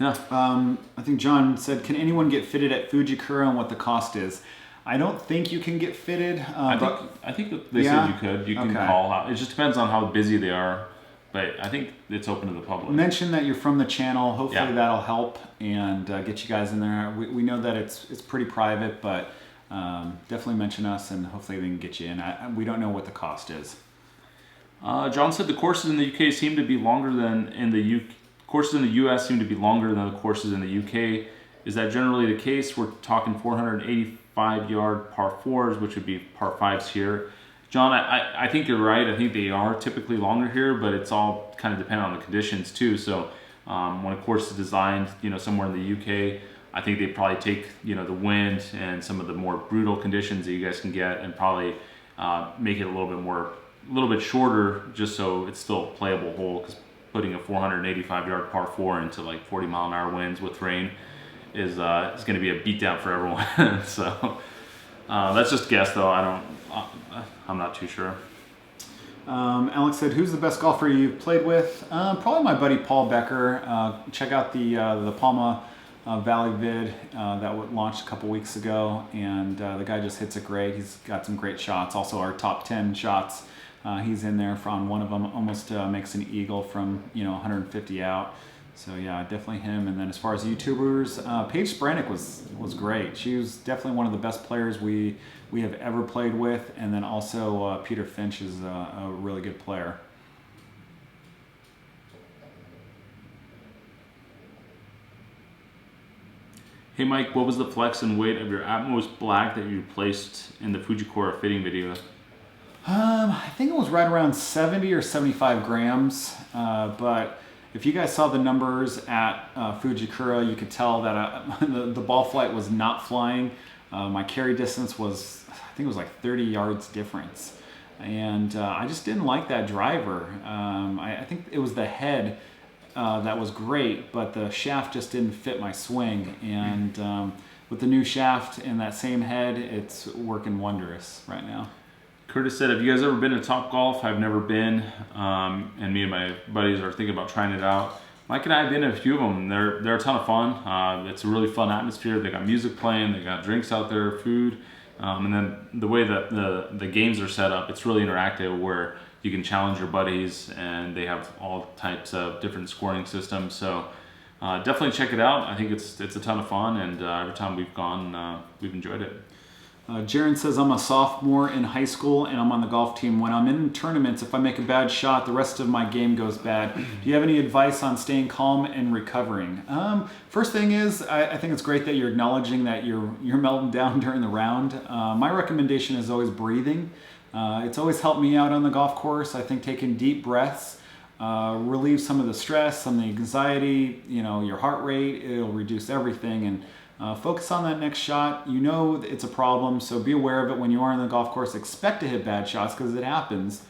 yeah. I think John said, can anyone get fitted at Fujikura and what the cost is? I don't think you can get fitted. I think they said you could. You can call out. It just depends on how busy they are. But I think it's open to the public. Mention that you're from the channel. Hopefully that'll help and get you guys in there. We know that it's pretty private, but definitely mention us and hopefully we can get you in. We don't know what the cost is. John said the courses in the UK seem to be longer than in the UK. Courses in the US seem to be longer than the courses in the UK. Is that generally the case? We're talking 485-yard par 4s, which would be par 5s here. John, I think you're right. I think they are typically longer here, but it's all kind of dependent on the conditions too. So when a course is designed, somewhere in the UK, I think they probably take, the wind and some of the more brutal conditions that you guys can get and probably make it a little bit shorter, just so it's still a playable hole. Because putting a 485-yard par 4 into like 40-mile-an-hour winds with rain is going to be a beatdown for everyone. So that's just a guess, though. I'm not too sure. Alex said, who's the best golfer you've played with? Probably my buddy Paul Becker. Check out the Palma Valley vid that launched a couple weeks ago, and the guy just hits it great. He's got some great shots. Also our top 10 shots, he's in there on one of them. Almost makes an eagle from 150 out. So yeah, definitely him. And then as far as YouTubers, Paige Spranick was great. She was definitely one of the best players we have ever played with. And then also Peter Finch is a really good player. Hey Mike, what was the flex and weight of your Atmos Black that you placed in the Fujikura fitting video? I think it was right around 70 or 75 grams, but if you guys saw the numbers at Fujikura, you could tell that the ball flight was not flying. My carry distance was, I think it was like 30 yards difference. And I just didn't like that driver. I think it was the head that was great, but the shaft just didn't fit my swing. And with the new shaft and that same head, it's working wondrous right now. Curtis said, have you guys ever been to Top Golf? I've never been, and me and my buddies are thinking about trying it out. Mike and I have been to a few of them. They're a ton of fun. It's a really fun atmosphere. They got music playing, they got drinks out there, food, and then the way that the games are set up, it's really interactive where you can challenge your buddies, and they have all types of different scoring systems. So definitely check it out. I think it's a ton of fun, and every time we've gone, we've enjoyed it. Jaron says, I'm a sophomore in high school and I'm on the golf team. When I'm in tournaments, if I make a bad shot, the rest of my game goes bad. Do you have any advice on staying calm and recovering? First thing is, I think it's great that you're acknowledging that you're melting down during the round. My recommendation is always breathing. It's always helped me out on the golf course. I think taking deep breaths relieve some of the stress, some of the anxiety, your heart rate, it'll reduce everything. And focus on that next shot. It's a problem, so be aware of it when you are on the golf course. Expect to hit bad shots because it happens.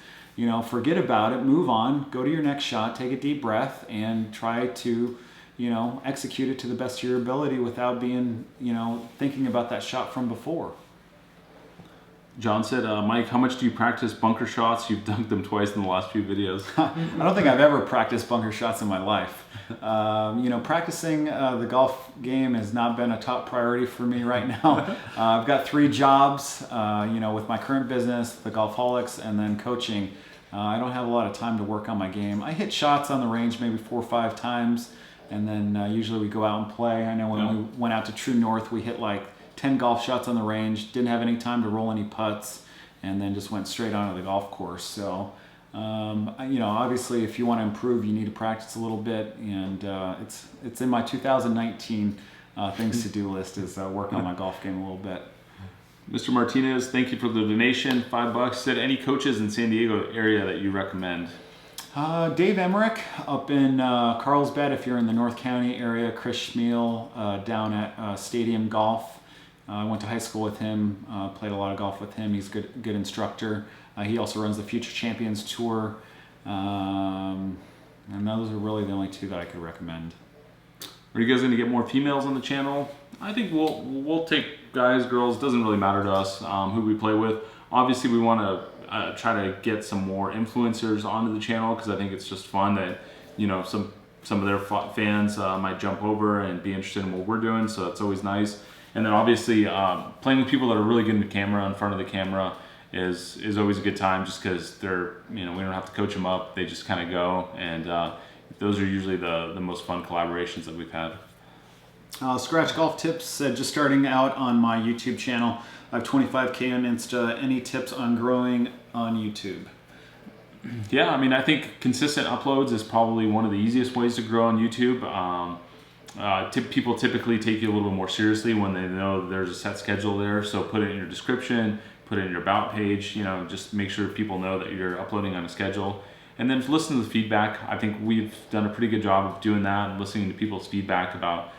forget about it, move on, go to your next shot, take a deep breath, and try to, execute it to the best of your ability without being, thinking about that shot from before. John said, Mike, how much do you practice bunker shots? You've dunked them twice in the last few videos. I don't think I've ever practiced bunker shots in my life. Practicing the golf game has not been a top priority for me right now. I've got 3 jobs, with my current business, the Golfholics, and then coaching. I don't have a lot of time to work on my game. I hit shots on the range maybe 4 or 5 times, and then usually we go out and play. I know when we went out to True North, we hit like 10 golf shots on the range, didn't have any time to roll any putts, and then just went straight onto the golf course. So, obviously if you want to improve, you need to practice a little bit, and it's in my 2019 things to do list is work on my golf game a little bit. Mr. Martinez, thank you for the donation, $5. Said, any coaches in San Diego area that you recommend? Dave Emmerich up in Carlsbad, if you're in the North County area. Chris Schmiel down at Stadium Golf. I went to high school with him, played a lot of golf with him. He's a good instructor. He also runs the Future Champions Tour. And those are really the only 2 that I could recommend. Are you guys going to get more females on the channel? I think we'll take guys, girls. Doesn't really matter to us who we play with. Obviously, we want to try to get some more influencers onto the channel, because I think it's just fun that some of their fans might jump over and be interested in what we're doing. So it's always nice. And then obviously playing with people that are really good in the camera, in front of the camera, is always a good time, just because they're, we don't have to coach them up. They just kind of go, and those are usually the most fun collaborations that we've had. Scratch Golf Tips said, just starting out on my YouTube channel. I have 25K on Insta. Any tips on growing on YouTube? Yeah, I think consistent uploads is probably one of the easiest ways to grow on YouTube. People typically take you a little bit more seriously when they know there's a set schedule there. So put it in your description, put it in your about page, just make sure people know that you're uploading on a schedule. And then listen to the feedback. I think we've done a pretty good job of doing that and listening to people's feedback about,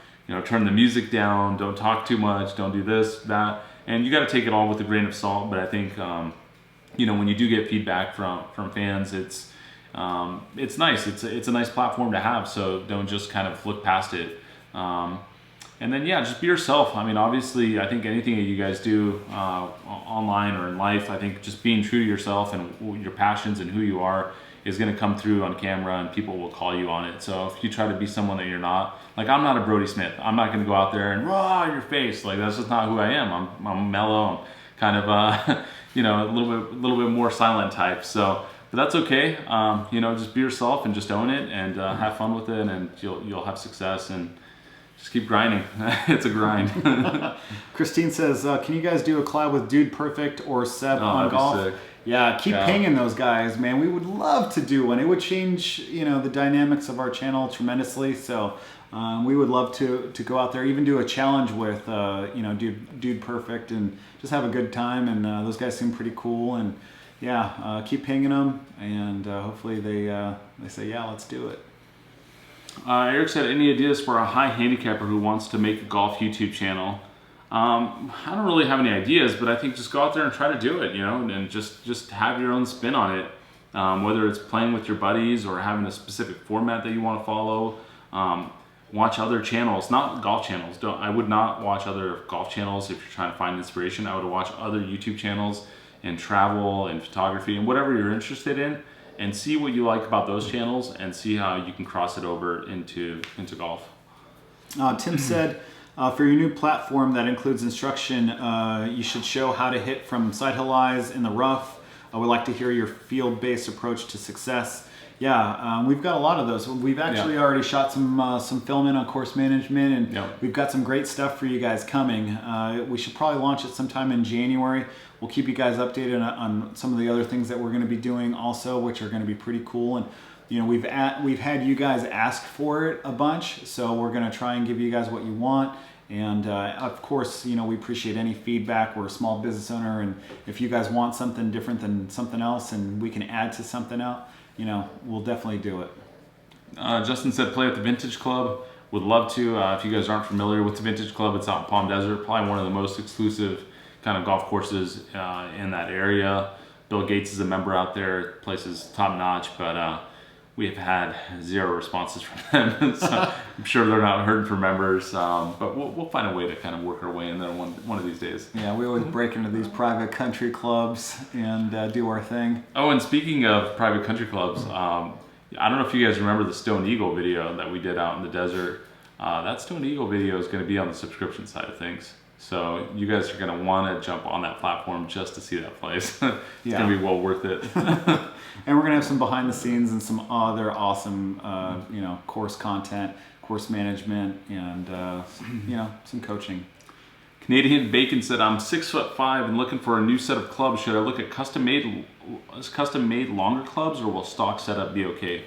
turn the music down, don't talk too much, don't do this, that. And you got to take it all with a grain of salt. But I think, when you do get feedback from fans, it's nice. It's a nice platform to have. So don't just kind of look past it. And then, just be yourself. Obviously, I think anything that you guys do online or in life, I think just being true to yourself and your passions and who you are is going to come through on camera, and people will call you on it. So if you try to be someone that you're not, like I'm not a Brody Smith. I'm not going to go out there and raw in your face. Like that's just not who I am. I'm mellow. I'm kind of a little bit more silent type. So. But that's okay. Just be yourself and just own it, and have fun with it, and you'll have success, and just keep grinding. It's a grind. Christine says, can you guys do a collab with Dude Perfect or Seb on golf? Sick. Yeah, keep pinging those guys, man. We would love to do one. It would change, the dynamics of our channel tremendously. So we would love to go out there, even do a challenge with, Dude Perfect, and just have a good time. And those guys seem pretty cool. And keep pinging them, and hopefully they say, yeah, let's do it. Eric said, any ideas for a high handicapper who wants to make a golf YouTube channel? I don't really have any ideas, but I think just go out there and try to do it, and just have your own spin on it. Whether it's playing with your buddies or having a specific format that you want to follow. Watch other channels, not golf channels. I would not watch other golf channels if you're trying to find inspiration. I would watch other YouTube channels and travel and photography and whatever you're interested in, and see what you like about those channels and see how you can cross it over into golf. Tim said, for your new platform that includes instruction, you should show how to hit from side hill lies in the rough. I would like to hear your field-based approach to success. We've got a lot of those. We've actually already shot some film in on course management, and we've got some great stuff for you guys coming. We should probably launch it sometime in January. We'll keep you guys updated on some of the other things that we're going to be doing also, which are going to be pretty cool. And we've had you guys ask for it a bunch, so we're going to try and give you guys what you want. And of course, we appreciate any feedback. We're a small business owner, and if you guys want something different than something else, and we can add to something else, we'll definitely do it. Justin said, play at the Vintage Club. Would love to. If you guys aren't familiar with the Vintage Club, it's out in Palm Desert, probably one of the most exclusive kind of golf courses in that area. Bill Gates is a member out there. Place is top notch, but we have had 0 responses from them. So I'm sure they're not hurting for members, but we'll find a way to kind of work our way in there one of these days. Yeah, we always break into these private country clubs and do our thing. Oh, and speaking of private country clubs, I don't know if you guys remember the Stone Eagle video that we did out in the desert. That Stone Eagle video is going to be on the subscription side of things. So you guys are going to want to jump on that platform just to see that place. It's going to be well worth it. And we're going to have some behind the scenes and some other awesome, course content, course management, and, some coaching. Canadian Bacon said, I'm 6'5" and looking for a new set of clubs. Should I look at custom made longer clubs, or will stock setup be okay?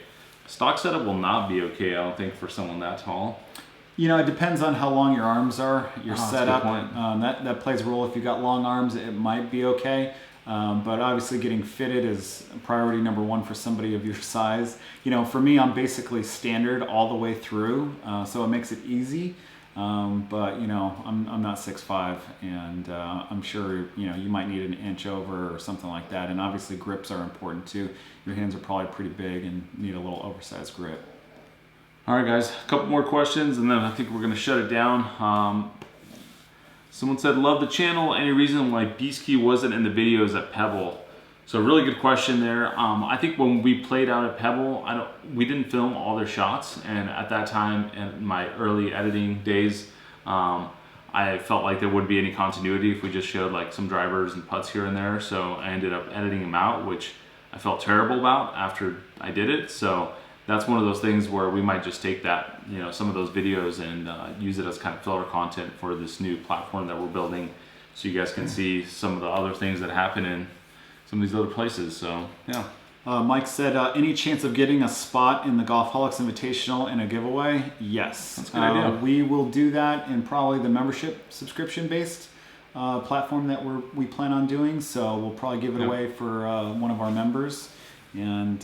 Stock setup will not be okay, I don't think, for someone that tall. It depends on how long your arms are, your setup. That's a good point. That plays a role. If you've got long arms, it might be okay. But obviously getting fitted is priority number 1 for somebody of your size. For me, I'm basically standard all the way through, so it makes it easy. But I'm not 6'5", and I'm sure you might need an inch over or something like that. And obviously grips are important too. Your hands are probably pretty big and need a little oversized grip. All right, guys, a couple more questions, and then I think we're going to shut it down. Someone said, love the channel. Any reason why Beast Key wasn't in the videos at Pebble? So really good question there. I think when we played out at Pebble, we didn't film all their shots, and at that time, in my early editing days, I felt like there wouldn't be any continuity if we just showed like some drivers and putts here and there. So I ended up editing them out, which I felt terrible about after I did it. So that's one of those things where we might just take that, some of those videos and use it as kind of filler content for this new platform that we're building, so you guys can see some of the other things that happen in some of these other places. So yeah. Mike said, any chance of getting a spot in the Golfholics Invitational in a giveaway? Yes. That's a good idea. We will do that in probably the membership subscription-based platform that we plan on doing. So we'll probably give it away for one of our members. And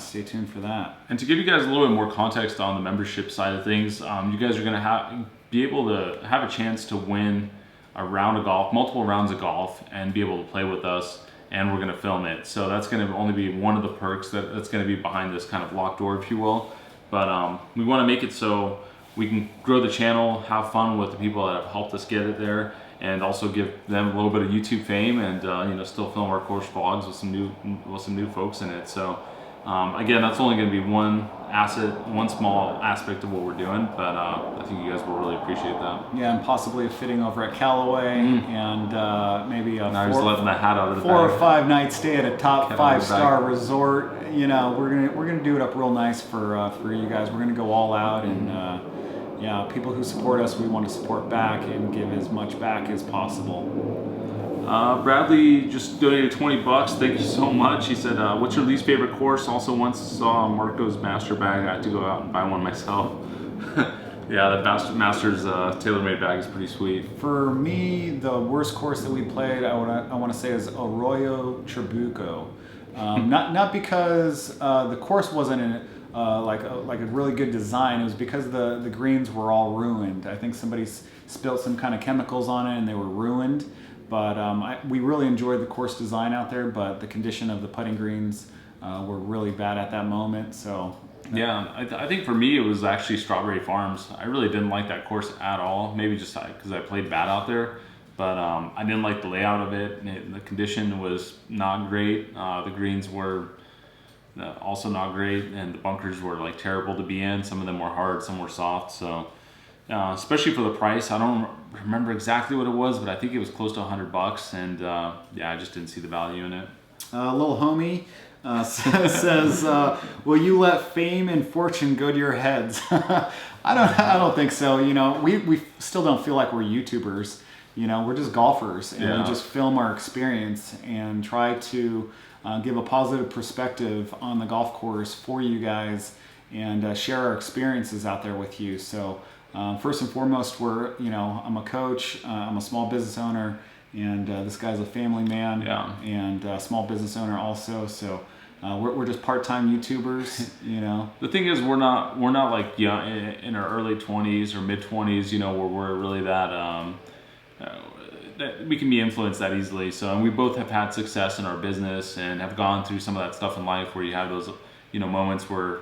stay tuned for that. And to give you guys a little bit more context on the membership side of things, you guys are going to be able to have a chance to win a round of golf, multiple rounds of golf, and be able to play with us. And we're going to film it. So that's going to only be one of the perks that's going to be behind this kind of locked door, if you will. But we want to make it so we can grow the channel, have fun with the people that have helped us get it there, and also give them a little bit of YouTube fame, and still film our course vlogs with some new folks in it. So again, that's only going to be one small aspect of what we're doing, but I think you guys will really appreciate that. Yeah, and possibly a fitting over at Callaway, and maybe a now he's letting the hat out of the 4 or 5 night stay at a top 5-star resort. We're gonna do it up real nice for you guys. We're gonna go all out, and people who support us, we want to support back and give as much back as possible. Bradley just donated $20. Thank you so much. He said, what's your least favorite course? Also once saw Marco's master bag. I had to go out and buy one myself. Yeah, the Masters TaylorMade bag is pretty sweet. For me, the worst course that we played, I want to say, is Arroyo Trabuco. Not because the course wasn't in like a really good design. It was because the greens were all ruined. I think somebody spilled some kind of chemicals on it and they were ruined. But we really enjoyed the course design out there, but the condition of the putting greens were really bad at that moment. So yeah, I think for me it was actually Strawberry Farms. I really didn't like that course at all. Maybe just because I played bad out there, but I didn't like the layout of it. The condition was not great. The greens were also not great, and the bunkers were like terrible to be in. Some of them were hard, some were soft. So especially for the price, I don't remember exactly what it was, but I think it was close to $100, and I just didn't see the value in it. Little homie says, will you let fame and fortune go to your heads? I don't think so. We still don't feel like we're YouTubers. We're just golfers, and we just film our experience and try to give a positive perspective on the golf course for you guys, and share our experiences out there with you. So first and foremost, I'm a coach, I'm a small business owner, and this guy's a family man, and a small business owner also. So we're just part-time YouTubers. The thing is, we're not like in our early 20s or mid 20s, where we're really that we can be influenced that easily. So, and we both have had success in our business and have gone through some of that stuff in life where you have those, moments where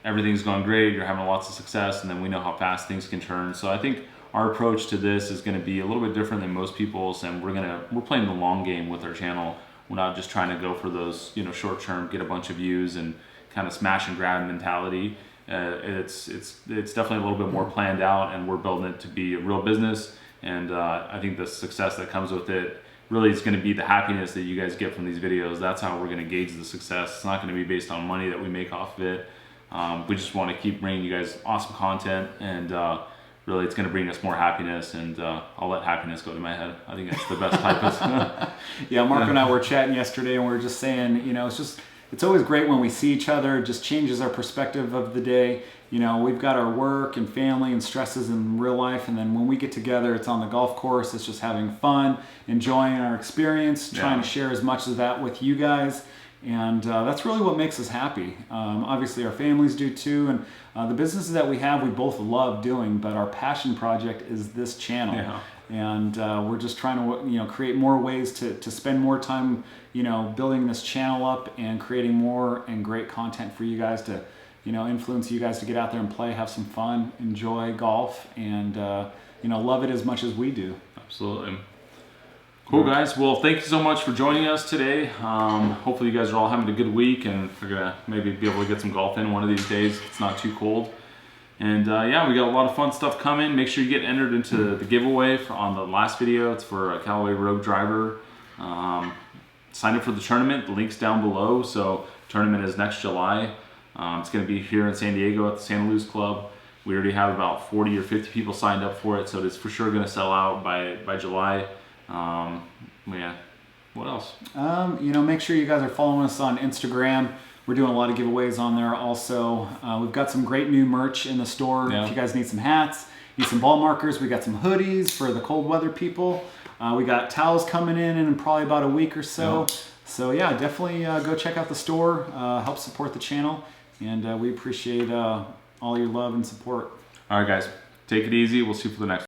everything's going great, you're having lots of success, and then we know how fast things can turn. So I think our approach to this is going to be a little bit different than most people's, and we're playing the long game with our channel. We're not just trying to go for those, short term, get a bunch of views and kind of smash and grab mentality. It's definitely a little bit more planned out, and we're building it to be a real business. And I think the success that comes with it really is going to be the happiness that you guys get from these videos. That's how we're going to gauge the success. It's not going to be based on money that we make off of it. We just want to keep bringing you guys awesome content, and really it's going to bring us more happiness, and I'll let happiness go to my head. I think that's the best type of... Yeah, Mark and I were chatting yesterday, and we were just saying, it's always great when we see each other. It just changes our perspective of the day. We've got our work and family and stresses in real life, and then when we get together, it's on the golf course. It's just having fun, enjoying our experience, trying to share as much of that with you guys. And that's really what makes us happy. Obviously, our families do too, and the businesses that we have, we both love doing, but our passion project is this channel. Yeah. And we're just trying to create more ways to spend more time building this channel up and creating more and great content for you guys to influence you guys to get out there and play, have some fun, enjoy golf, and love it as much as we do. Absolutely. Cool, guys. Well, thank you so much for joining us today. Hopefully you guys are all having a good week, and we're gonna maybe be able to get some golf in one of these days. It's not too cold. And yeah, we got a lot of fun stuff coming. Make sure you get entered into the giveaway on the last video. It's for a Callaway Rogue driver. Sign up for the tournament. The link's down below. So tournament is next July. It's going to be here in San Diego at the Santa Luz Club. We already have about 40 or 50 people signed up for it, so it's for sure going to sell out by July. Yeah. What else? Make sure you guys are following us on Instagram. We're doing a lot of giveaways on there also. We've got some great new merch in the store. Yeah. If you guys need some hats, need some ball markers, we got some hoodies for the cold weather people. We got towels coming in probably about a week or so. Yeah. So yeah, definitely go check out the store, help support the channel, and we appreciate all your love and support. All right, guys. Take it easy. We'll see you for the next one.